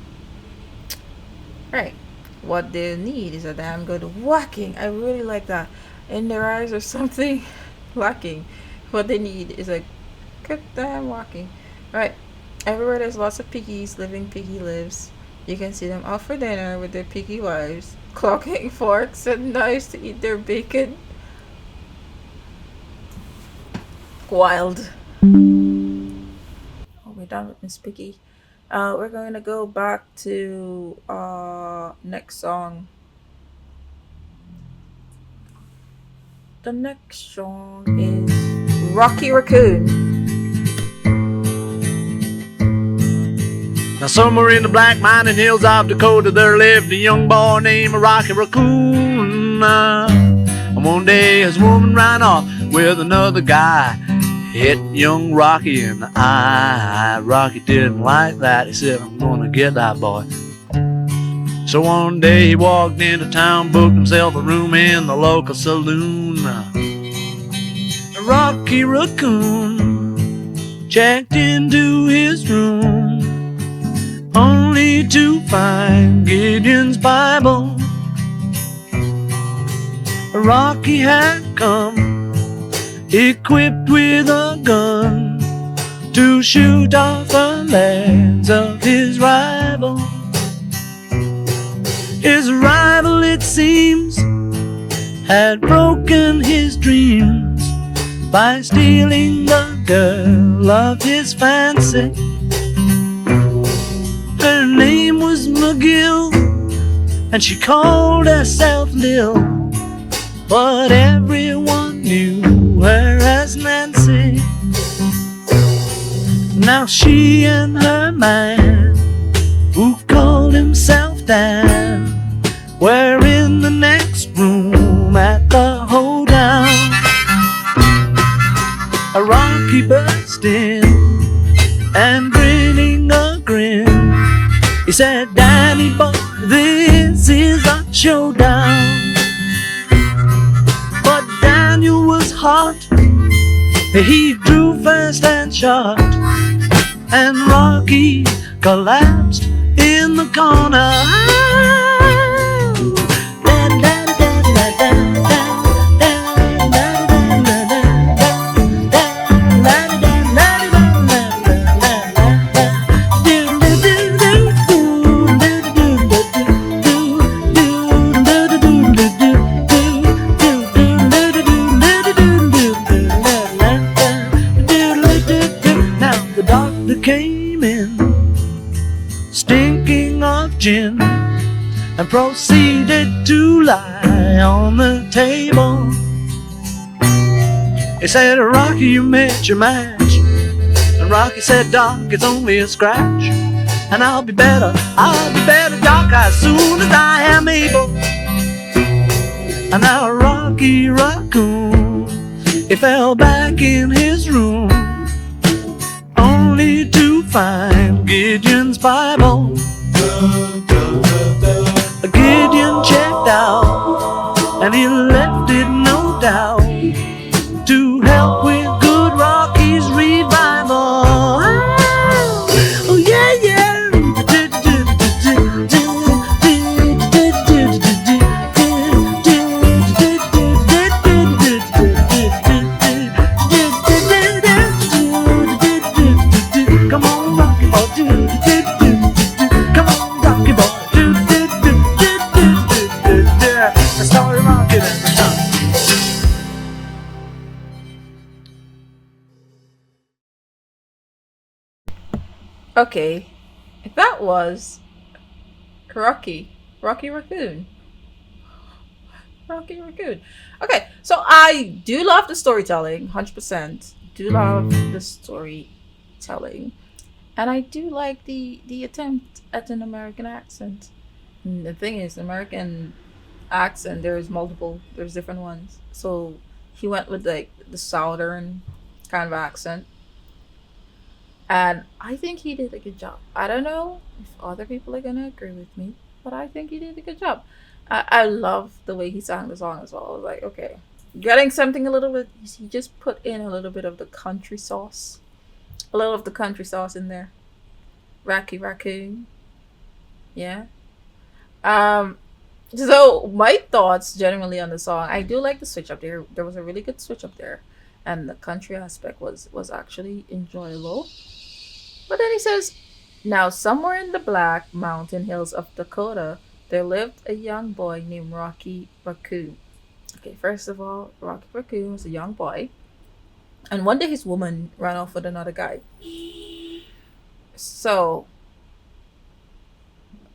Right. What they need is a damn good whacking. I really like that. In their eyes there's something lacking. What they need is a good damn whacking. Right. Everywhere there's lots of piggies living piggy lives. You can see them out for dinner with their piggy wives, clocking forks and knives to eat their bacon. Wild. Oh, we're done with Miss Piggy. We're going to go back to next song. The next song is Rocky Raccoon. Now somewhere in the black mining hills of Dakota there lived a young boy named Rocky Raccoon. And one day his woman ran off with another guy, hit young Rocky in the eye. Rocky didn't like that. He said, I'm gonna get that boy. So one day he walked into town, booked himself a room in the local saloon. Rocky Raccoon checked into his room, only to find Gideon's Bible. Rocky had come equipped with a gun to shoot off the legs of his rival. His rival, it seems, had broken his dreams by stealing the girl of his fancy. Her name was McGill, and she called herself Lil, but everyone knew her as Nancy. Now she and her man, who called himself Dan, were in the next room at the hoedown. A Rocky burst in and grinning a grin, he said, Danny boy, this is a showdown. But Daniel was hot, he drew fast and shot, and Rocky collapsed in the corner. stinking of gin, and proceeded to lie on the table. He said, Rocky, you met your match. And Rocky said, Doc, it's only a scratch. And I'll be better, Doc, as soon as I am able. And now Rocky Raccoon, he fell back in his room, only to find Gideon's Bible. Gideon checked out, and he left it, no doubt, to help with good Rocky's revival. Oh yeah, yeah. Come on, Rocky Boy. Come on, Rocky Boy. The story rocking every time. Okay, that was Rocky Raccoon. Rocky Raccoon. Okay, so I do love the storytelling, 100%. Do love the storytelling. And I do like the attempt at an American accent. And the thing is, American accent, there's different ones. So he went with like the southern kind of accent. And I think he did a good job. I don't know if other people are gonna agree with me, but I think he did a good job. I love the way he sang the song as well. I was like, okay, getting something a little bit. He just put in a little bit of the country sauce, a little of the country sauce in there. Rocky Raccoon, yeah. Um, so my thoughts generally on the song, I do like the switch up there. There was a really good switch up there, and the country aspect was actually enjoyable. But then he says, now somewhere in the Black Mountain Hills of Dakota, there lived a young boy named Rocky Raccoon. Okay, first of all, Rocky Raccoon was a young boy, and one day his woman ran off with another guy. So,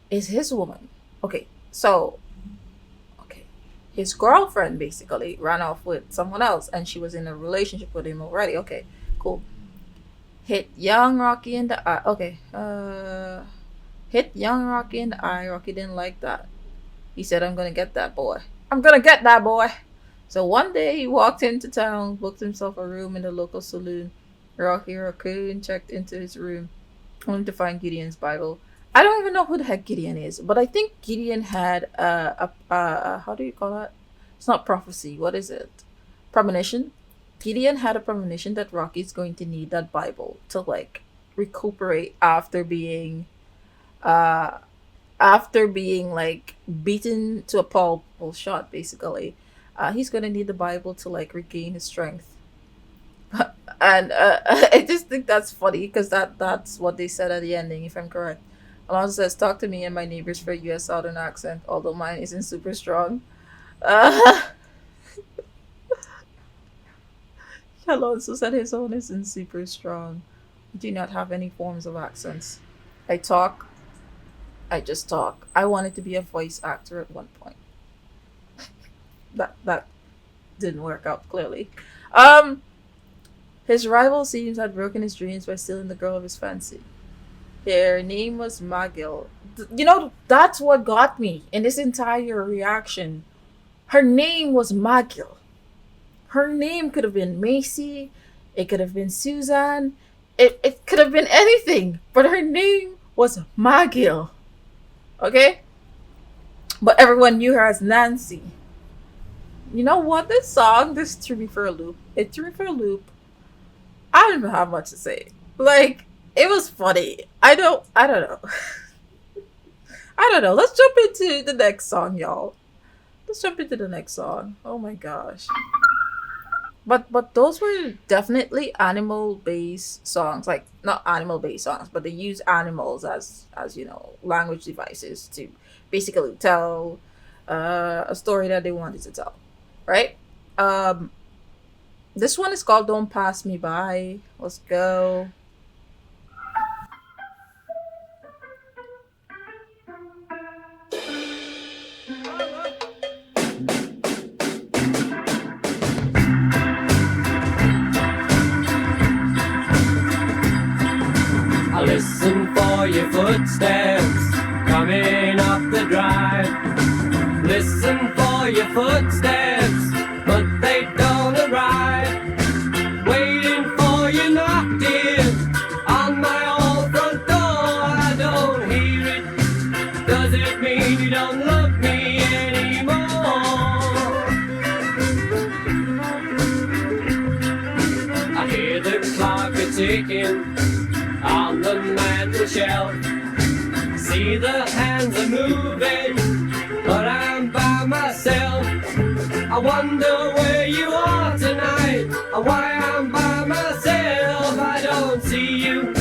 is his woman? Okay, so okay, his girlfriend basically ran off with someone else, and she was in a relationship with him already. Okay, cool. Hit young Rocky in the eye. Okay, hit young Rocky in the eye. Rocky didn't like that. He said, I'm gonna get that boy. I'm gonna get that boy. So one day he walked into town, booked himself a room in the local saloon. Rocky Raccoon checked into his room, only to find Gideon's Bible. I don't even know who the heck Gideon is, but I think Gideon had how do you call that? It's not prophecy. What is it? Premonition. Gideon had a premonition that Rocky's going to need that Bible to like recuperate uh after being like beaten to a pulp or shot basically. He's gonna need the Bible to like regain his strength. And I just think that's funny because that's what they said at the ending, if I'm correct. Alonso says, "Talk to me and my neighbors for a U.S. Southern accent, although mine isn't super strong." Uh, Alonso said his own isn't super strong. I do not have any forms of accents. I talk. I just talk. I wanted to be a voice actor at one point. That didn't work out clearly. Um, his rival seems had broken his dreams by stealing the girl of his fancy. Her name was Magil. You know, that's what got me in this entire reaction. Her name was Magil. Her name could have been Macy. It could have been Susan. It could have been anything. But her name was Magil. Okay? But everyone knew her as Nancy. You know what? This threw me for a loop. It threw me for a loop. I don't have much to say. Like, it was funny. I don't know. I don't know. Let's jump into the next song, y'all. Let's jump into the next song. Oh my gosh. But those were definitely animal based songs. Like not animal based songs, but they use animals as language devices to basically tell a story that they wanted to tell. Right? Um this one is called Don't Pass Me By. Let's go. your footsteps coming up the drive. Listen for your footsteps, but they don't arrive. Waiting for you knocked in on my old front door. I don't hear it. Does it mean you don't love me anymore? I hear the clock a-ticking on the mantel shelf. See the hands are moving, but I'm by myself. I wonder where you are tonight, or why I'm by myself. I don't see you.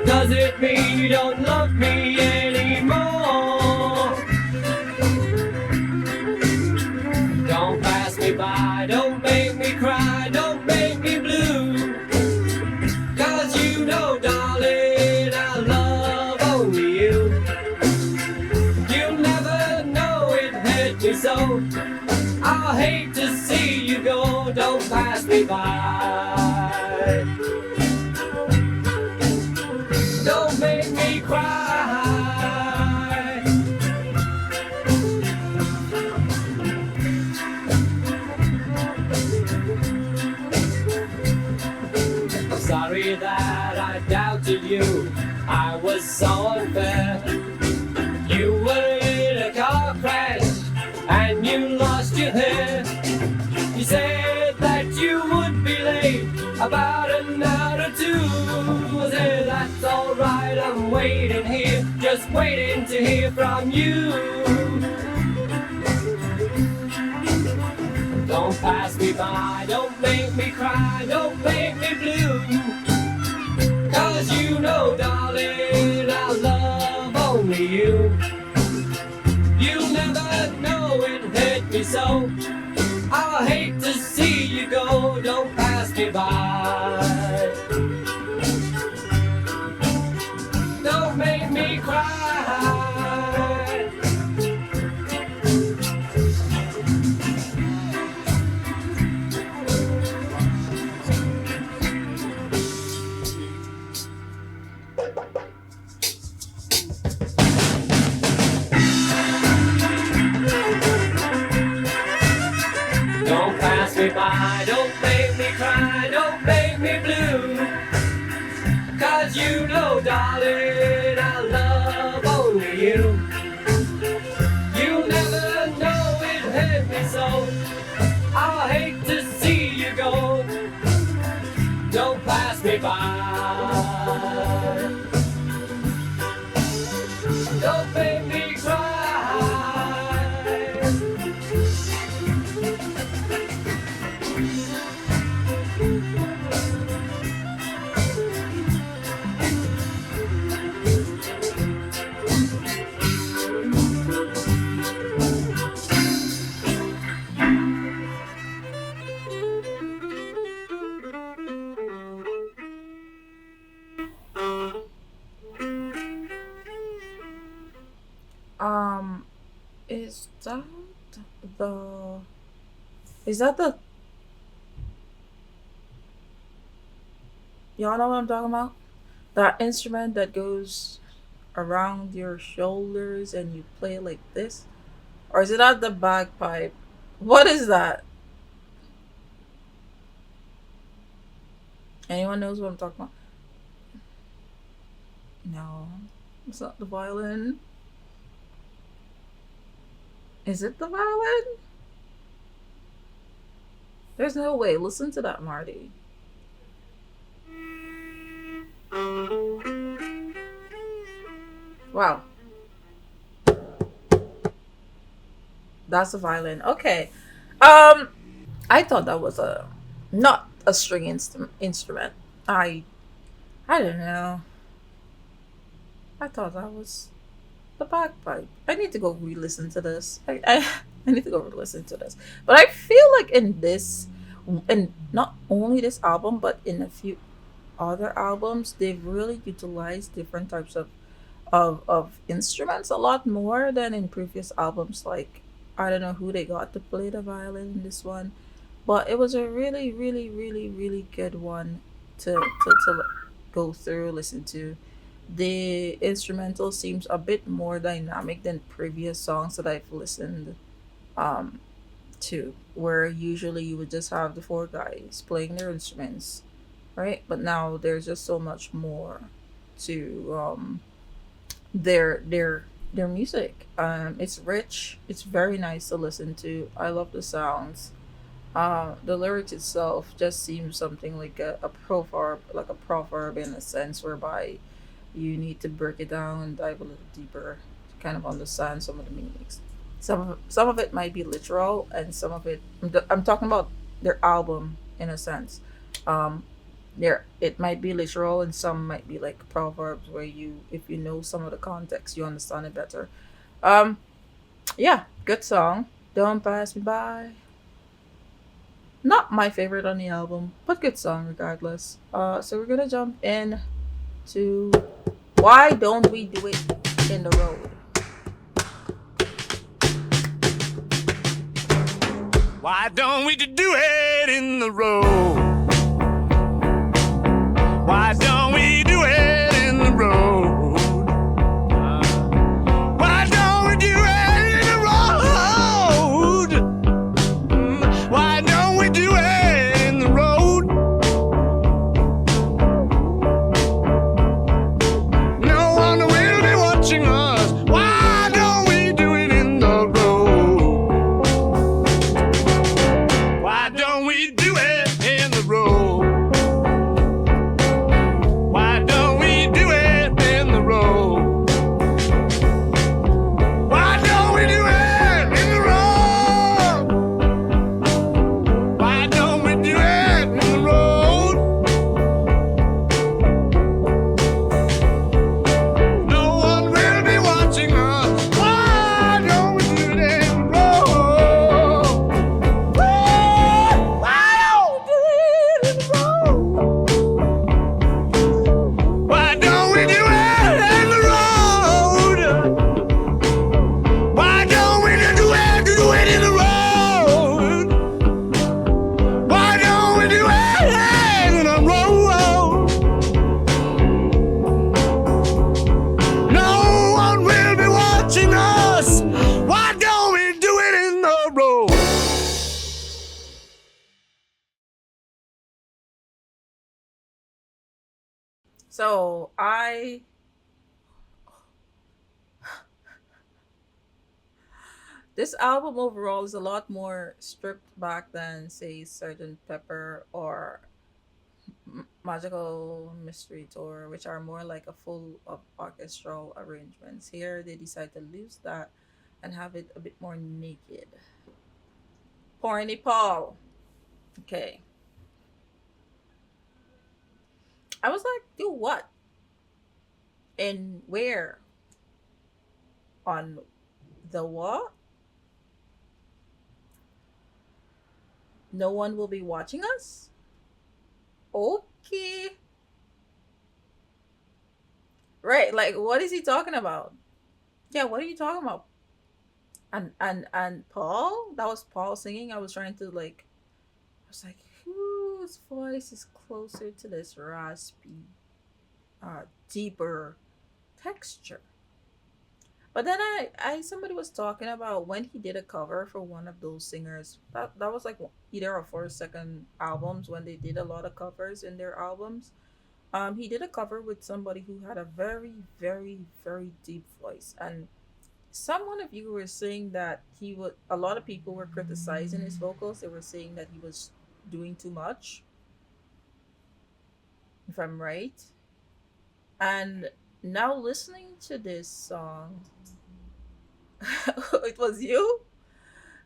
Does it mean you don't love me anymore? Don't pass me by, don't make me cry, don't make me blue. 'Cause you know, darling, I love only you. You'll never know it hurt me so. I hate to see you go, don't pass me by. Don't make me cry. I'm sorry that I doubted you, I was so unfair. You were in a car crash and you lost your hair. You said that you would be late about an hour or two. I said that's alright, I'm waiting here, just waiting to hear from you. Don't pass me by, don't make me cry, don't make me blue. 'Cause you know, darling, I love only you. You'll never know it hurt me so. I hate to see you go, don't pass me by. Don't make me cry. Don't pass me by, don't make me cry, don't make me blue. 'Cause you know, darling, I love only you. You'll never know it hurt me so. I hate to see you go. Don't pass me by. Don't make me cry. Um, is that the is that the y'all know what I'm talking about? That instrument that goes around your shoulders and you play like this? Or is it not the bagpipe? What is that? Anyone knows what I'm talking about? No, it's not the violin. Is it the violin? There's no way. Listen to that, Marty. Wow. That's the violin. Okay. I thought that was a not a string instrument. I don't know. I thought that was the bagpipe. I need to go re-listen to this. I need to go re-listen to this. But I feel like in this, and not only this album, but in a few other albums, they've really utilized different types of instruments a lot more than in previous albums. Like I don't know who they got to play the violin in this one, but it was a really, really, really, really good one to go through, listen to. The instrumental seems a bit more dynamic than previous songs that I've listened um to, where usually you would just have the four guys playing their instruments, right? But now there's just so much more to their music. It's rich. It's very nice to listen to. I love the sounds. The lyrics itself just seems something like a proverb in a sense, whereby you need to break it down and dive a little deeper to kind of understand some of the meanings. Some of it might be literal, and some of it I'm talking about their album in a sense. Um, there it might be literal, and some might be like proverbs where you, if you know some of the context, you understand it better. Um, yeah, good song. Don't pass me by. Not my favorite on the album, but good song regardless. So we're gonna jump in to why don't we do it in the road? Why don't we do it in the road? Why don't we do it in the road? Why don't we do it in the road? Why don't we do it in the road? No one will be watching us. Why don't we do it in the road? Why don't we do it in the road? Why don't we do it in the road? Why don't we do it in the road? Why don't we do it in the road? No one will be watching us. Why don't we do it in the road? Why don't we do it in the road? Why don't we do it in the road? Why don't we do it in the road? Why don't we do it in the road? No one will be watching us. Why don't we do it in the road? So I this album overall is a lot more stripped back than say Sgt. Pepper or Magical Mystery Tour, which are more like a full of orchestral arrangements. Here they decide to lose that and have it a bit more naked. Porny Paul. Okay. I was like, do what? And where? On the what? No one will be watching us? Okay. Right, like what is he talking about? Yeah, what are you talking about? And Paul? That was Paul singing. I was trying to like I was like, whose voice is closer to this raspy, deeper texture? But then I somebody was talking about when he did a cover for one of those singers. That was like either a first, second albums when they did a lot of covers in their albums. He did a cover with somebody who had a very, very, very deep voice, and someone of you were saying that he would. A lot of people were criticizing his vocals. They were saying that he was doing too much, if I'm right. And now listening to this song, it was you.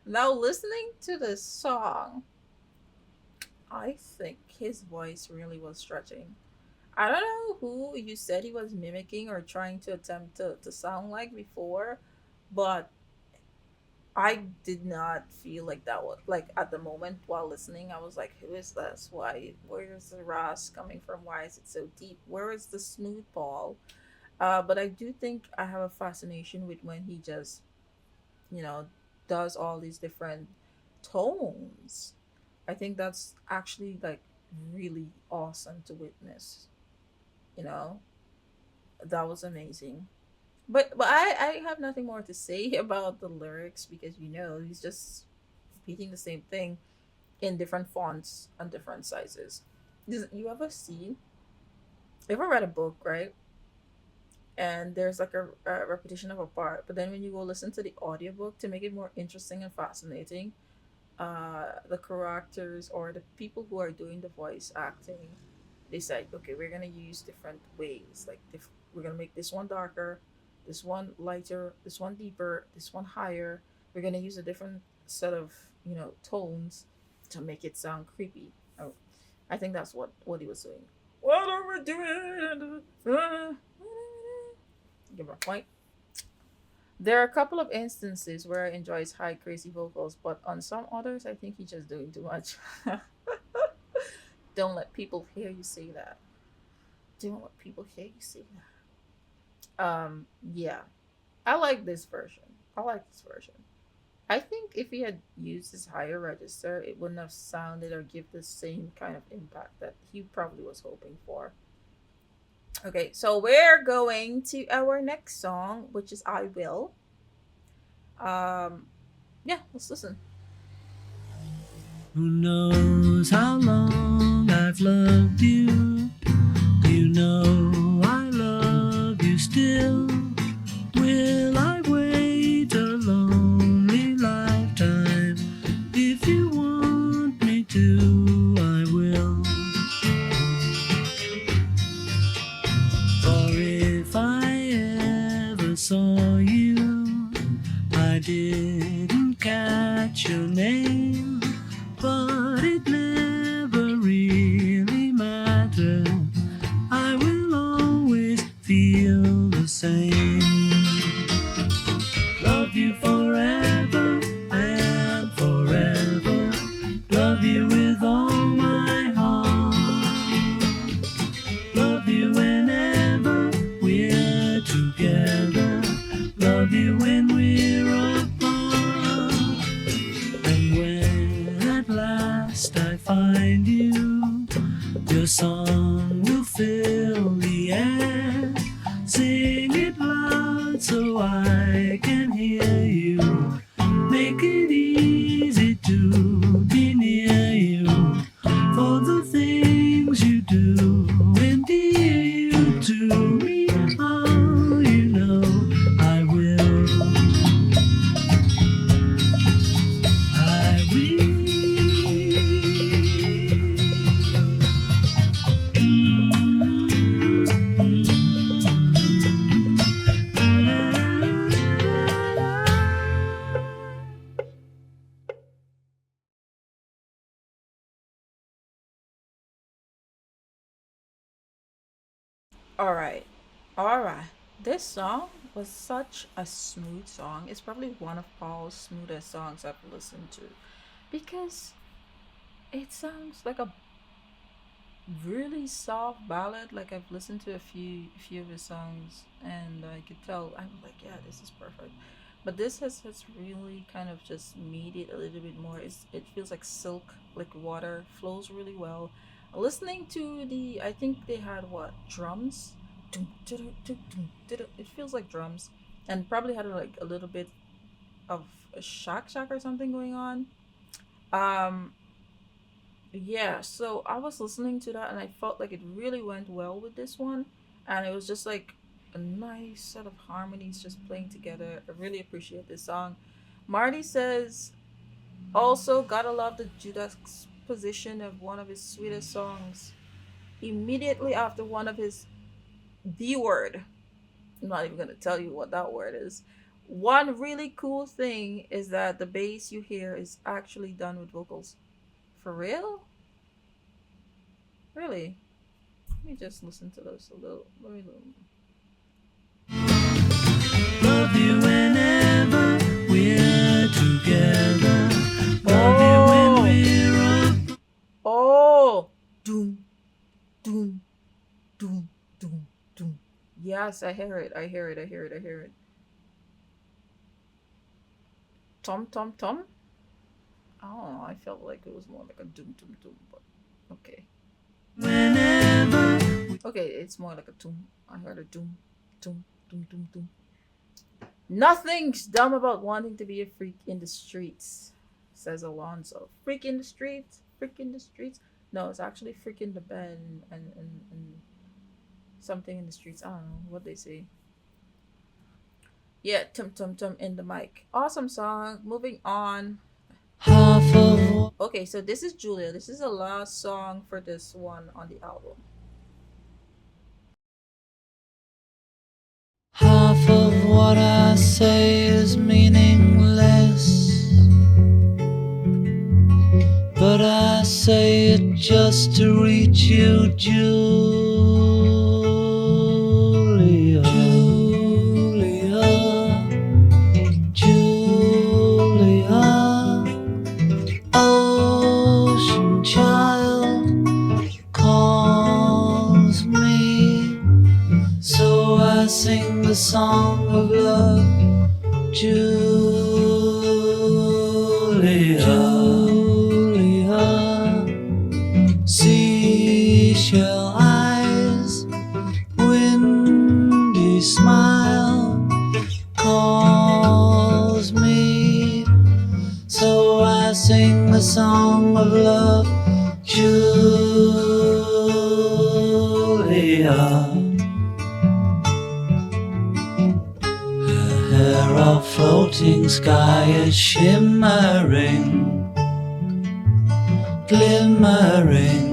Now listening to this song, I think his voice really was stretching. I don't know who you said he was mimicking or trying to attempt to sound like before, but I did not feel like that was like at the moment while listening. I was like, who is this? Why? Where is the Ross coming from? Why is it so deep? Where is the smooth ball? But I do think I have a fascination with when he just, you know, does all these different tones. I think that's actually like really awesome to witness, you know? That was amazing. But I have nothing more to say about the lyrics because he's just repeating the same thing in different fonts and different sizes. You ever seen? You ever read a book, right? And there's like a repetition of a part, but then when you go listen to the audiobook to make it more interesting and fascinating, the characters or the people who are doing the voice acting, they said, okay, we're gonna use different ways. Like we're gonna make this one darker, this one lighter, this one deeper, this one higher. We're gonna use a different set of tones to make it sound creepy. Oh, I think that's what he was doing. What are we doing? Give my point. There are a couple of instances where I enjoy his high, crazy vocals, but on some others, I think he's just doing too much. Don't let people hear you say that. Don't let people hear you say that. Yeah, I like this version. I like this version. I think if he had used his higher register, it wouldn't have sounded or give the same kind of impact that he probably was hoping for. Okay, so we're going to our next song, which is "I Will." Um, yeah, let's listen. Who knows how long I've loved you? You know I love you still. Will I wait a lonely lifetime? If you want me to, I will. For if I ever saw you, I didn't catch your name, but it never really mattered. I will always feel the same. Love you forever and forever. Love you with all my heart. Love you whenever we're together. Love you when we're apart. And when at last I find you, your song will fill the air. Sing it loud so I can hear you. Make it easy to be near you. For the things you do endear you to me. Oh, you know I will. I will. All right, all right. This song was such a smooth song. It's probably one of Paul's smoothest songs I've listened to because it sounds like a really soft ballad. Like I've listened to a few of his songs, and I could tell I'm like, yeah, this is perfect. But this has really kind of just made it a little bit more. It feels like silk, like water, flows really well. Listening to I think they had what drums. Dum, dum, dum, dum, dum. It feels like drums, and probably had like a little bit of a shock or something going on. Um, yeah, so I was listening to that and I felt like it really went well with this one. And it was just like a nice set of harmonies just playing together. I really appreciate this song. Marty says, also, gotta love the juxtaposition of one of his sweetest songs. Immediately after one of his B word. I'm not even gonna tell you what that word is. One really cool thing is that the bass you hear is actually done with vocals. For real? Really? Let me just listen to this a little. Let me. Love you whenever we're together. Love you when we're up. Oh! Doom, doom, doom, doom, doom. Yes, I hear it. I hear it. I hear it. I hear it. Tom, tom, tom. I don't know. I felt like it was more like a doom, doom, doom. But okay. Whenever Okay, it's more like a doom. I heard a doom, Dum, dum, dum, dum. Nothing's dumb about wanting to be a freak in the streets, says Alonzo. Freak in the streets, freak in the streets. No, it's actually freak in the bed and something in the streets. I don't know what they say. Yeah, tum tum tum in the mic. Awesome song. Moving on. Half of Okay, so this is Julia. This is the last song for this one on the album. half of what I say is meaningless, but I say it just to reach you, Julia. Julia, Julia, ocean child calls me, so I sing the song of love, Julia. Julia, seashell eyes, windy smile calls me, so I sing the song of love, Julia. Her hair all floating, sky is shimmering, glimmering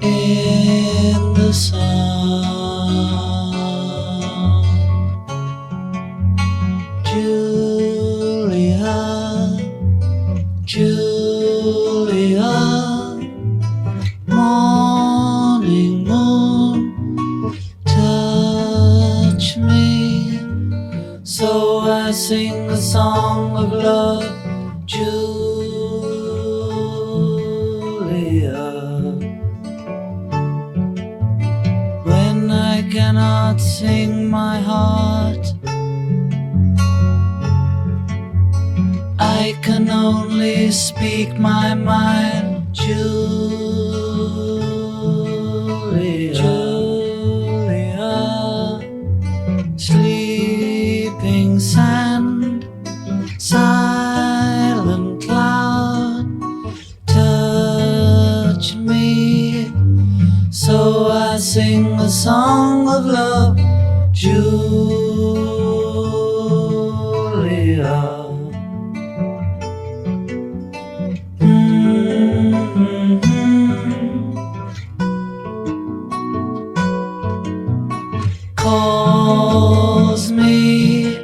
in the sun. Julia, Julia, morning moon, touch me, so I sing the song of love, Julia. When I cannot sing my heart, I can only speak my mind, Julia. Julia, sleeping sand, silent cloud, touch me, so I sing the song of love, Julia. Calls me,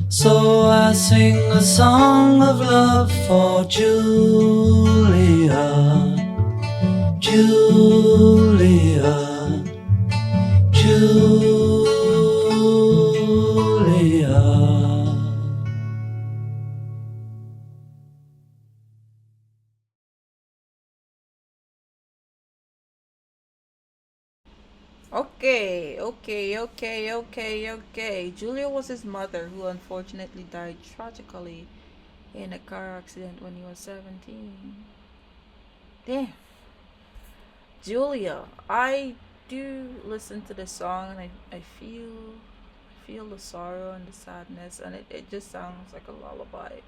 so I sing a song of love for Julia, Julia, Julia. Okay. Julia was his mother, who unfortunately died tragically in a car accident when he was 17. Damn. Julia, I do listen to the song and I feel the sorrow and the sadness, and it just sounds like a lullaby.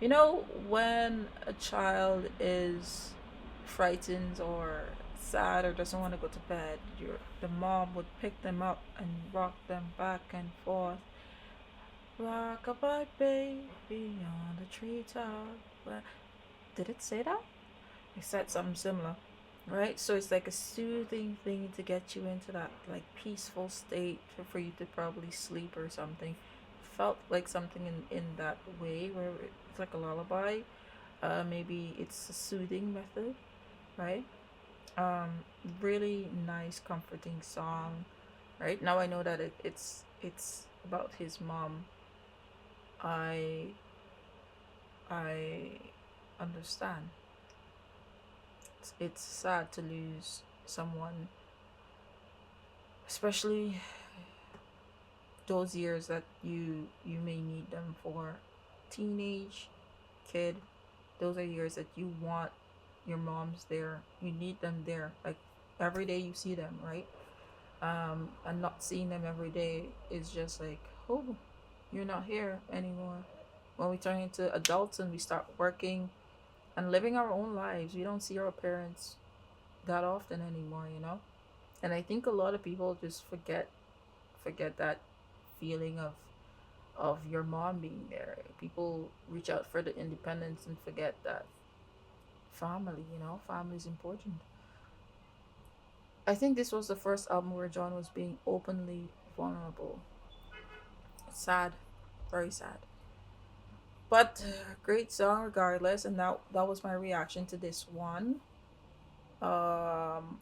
You know, when a child is frightened or sad or doesn't want to go to bed, the mom would pick them up and rock them back and forth. Rockabye baby on the treetop. Did it say that? It said something similar, right? So it's like a soothing thing to get you into that like peaceful state for you to probably sleep or something. Felt like something in that way where it's like a lullaby. Maybe it's a soothing method, right? um Really nice comforting song. Right now I know that it's about his mom. I i understand. It's sad to lose someone, especially those years that you may need them for. Teenage kid, those are years that you want your moms there, you need them there, like every day you see them, right? and not seeing them every day is just like, oh, you're not here anymore. When we turn into adults and we start working and living our own lives, we don't see our parents that often anymore, you know? And I think a lot of people just forget that feeling of your mom being there. People reach out for the independence and forget that family, you know, family is important. I think this was the first album where John was being openly vulnerable. It's sad, very sad. But great song regardless, and that was my reaction to this one. Um,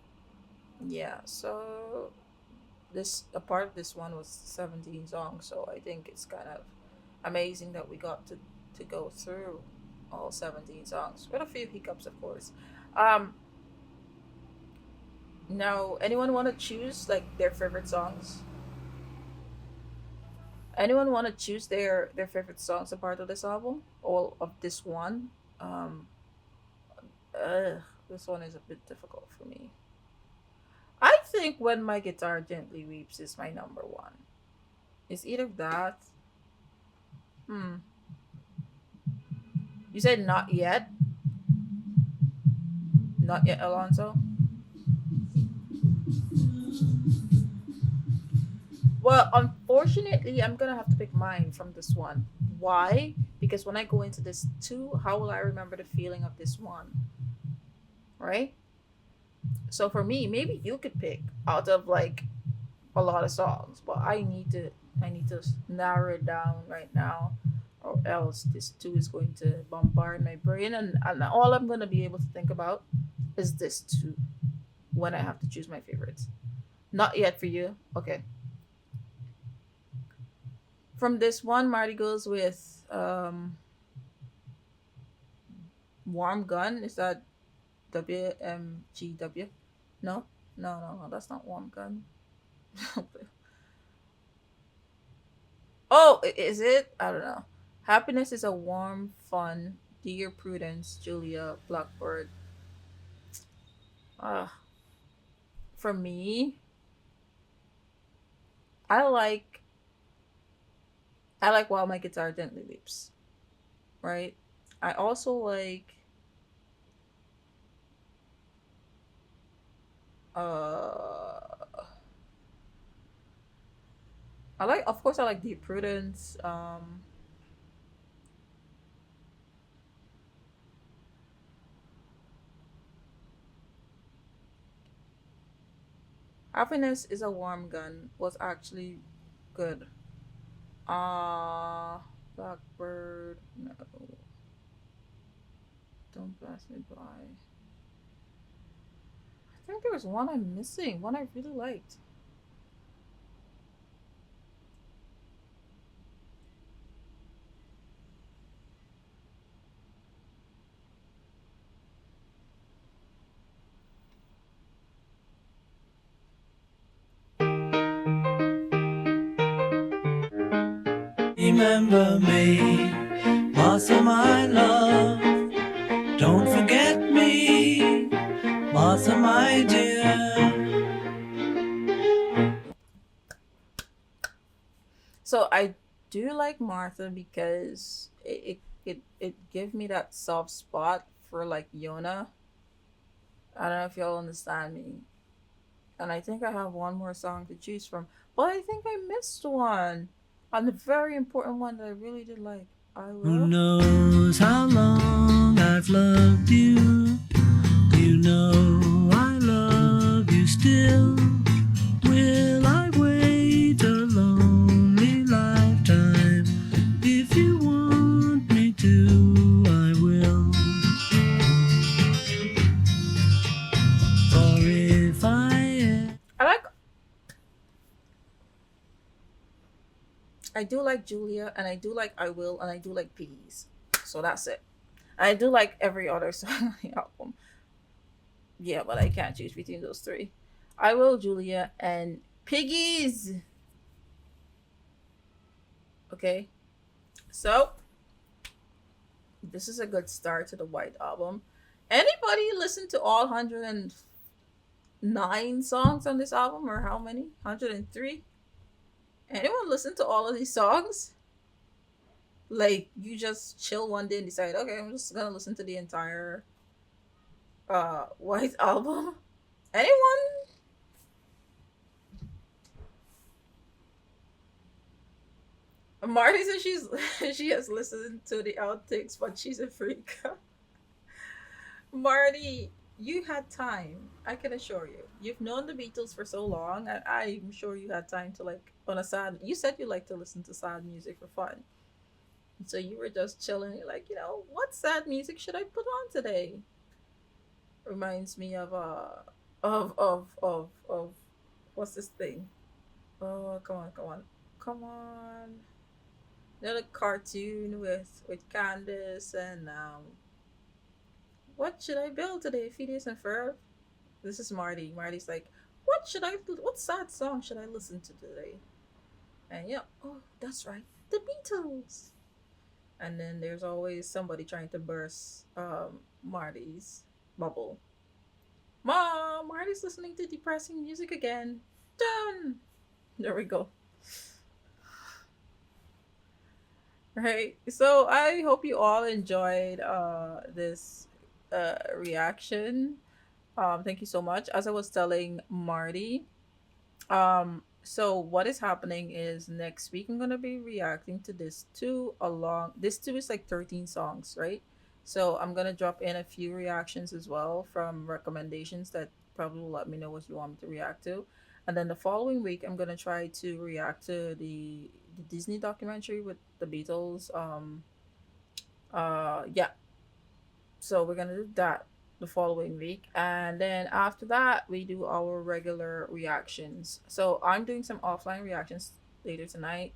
yeah. So this a part of this one was 17 songs, so I think it's kind of amazing that we got to go through all 17 songs with a few hiccups, of course. Um, Now, anyone want to choose like their favorite songs? Anyone want to choose their favorite songs a part of this album or of this one? Um, this one is a bit difficult for me. I think "When My Guitar Gently Weeps" is my number one. It's either that. Hmm. You said not yet, not yet, Alonso. Well, unfortunately, I'm gonna have to pick mine from this one. Why? Because when I go into this two, how will I remember the feeling of this one? Right? So for me, maybe you could pick out of like a lot of songs, but I need to narrow it down right now, or else this two is going to bombard my brain, and all I'm gonna be able to think about is this two when I have to choose my favorites. Not yet for you. Okay. From this one, Marty goes with Warm Gun. Is that WMGW? No, no, that's not Warm Gun. Oh, is it? I don't know. Happiness is a warm, fun, dear Prudence, Julia, Blackbird. Uh, for me, I like I like While My Guitar Gently Weeps, right? I also uh of course I like Dear Prudence. Happiness is a Warm Gun was actually good. Blackbird, no. Don't Pass Me By. I think there was one I'm missing, one I really liked. Remember me, Martha, my love. Don't forget me, Martha, my dear. So I do like Martha because it gave me that soft spot for like Yona. I don't know if y'all understand me. And I think I have one more song to choose from. But I think I missed one. On the very important one that I really did like. I Who will. knows how long I've loved you? You know I love you still. Will I wait a lonely lifetime? If you want me to, I will. For if I like I do like Julia and I do like I Will and I do like Piggies. So that's it. I do like every other song on the album. Yeah, but I can't choose between those three. I Will, Julia, and Piggies. Okay. So this is a good start to the White Album. Anybody listen to all 100 and 109 songs on this album, or how many? 103? Anyone listen to all of these songs? Like, you just chill one day and decide, okay, I'm just gonna listen to the entire White Album? Anyone? Marty says she has listened to the outtakes, but she's a freak. Marty, you had time. I can assure you. You've known the Beatles for so long, and I'm sure you had time to like on a sad. You said you like to listen to sad music for fun, so you were just chilling. You're like, what sad music should I put on today? Reminds me of of what's this thing? Oh, come on, come on, come on! The cartoon with Candace and what should I build today? Phineas and Ferb. This is Marty. Marty's like, what sad song should I listen to today? And yeah, oh, that's right, the Beatles. And then there's always somebody trying to burst Marty's bubble. Mom, Marty's listening to depressing music again. Done. There we go. Right. So I hope you all enjoyed this reaction. Thank you so much. As I was telling Marty, so what is happening is next week I'm gonna be reacting to this two along. This two is like 13 songs, right? So I'm gonna drop in a few reactions as well from recommendations that probably will let me know what you want me to react to. And then the following week I'm gonna try to react to the Disney documentary with the Beatles. Yeah, so we're gonna do that the following week, and then after that we do our regular reactions. So I'm doing some offline reactions later tonight.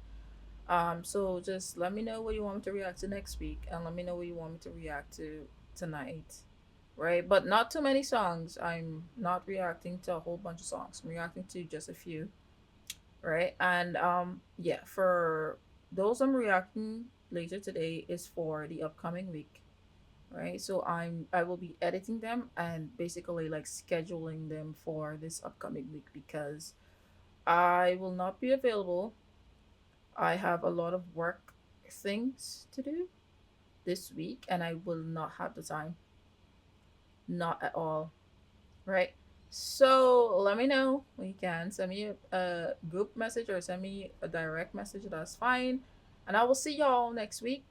So just let me know what you want me to react to next week, and let me know what you want me to react to tonight. Right, but not too many songs. I'm not reacting to a whole bunch of songs. I'm reacting to just a few. Right, and yeah, for those I'm reacting later today is for the upcoming week, right? So I will be editing them and basically like scheduling them for this upcoming week because I will not be available. I have a lot of work things to do this week and I will not have the time. Not at all, right? So let me know when you can. Send me a group message or send me a direct message. That's fine. And I will see y'all next week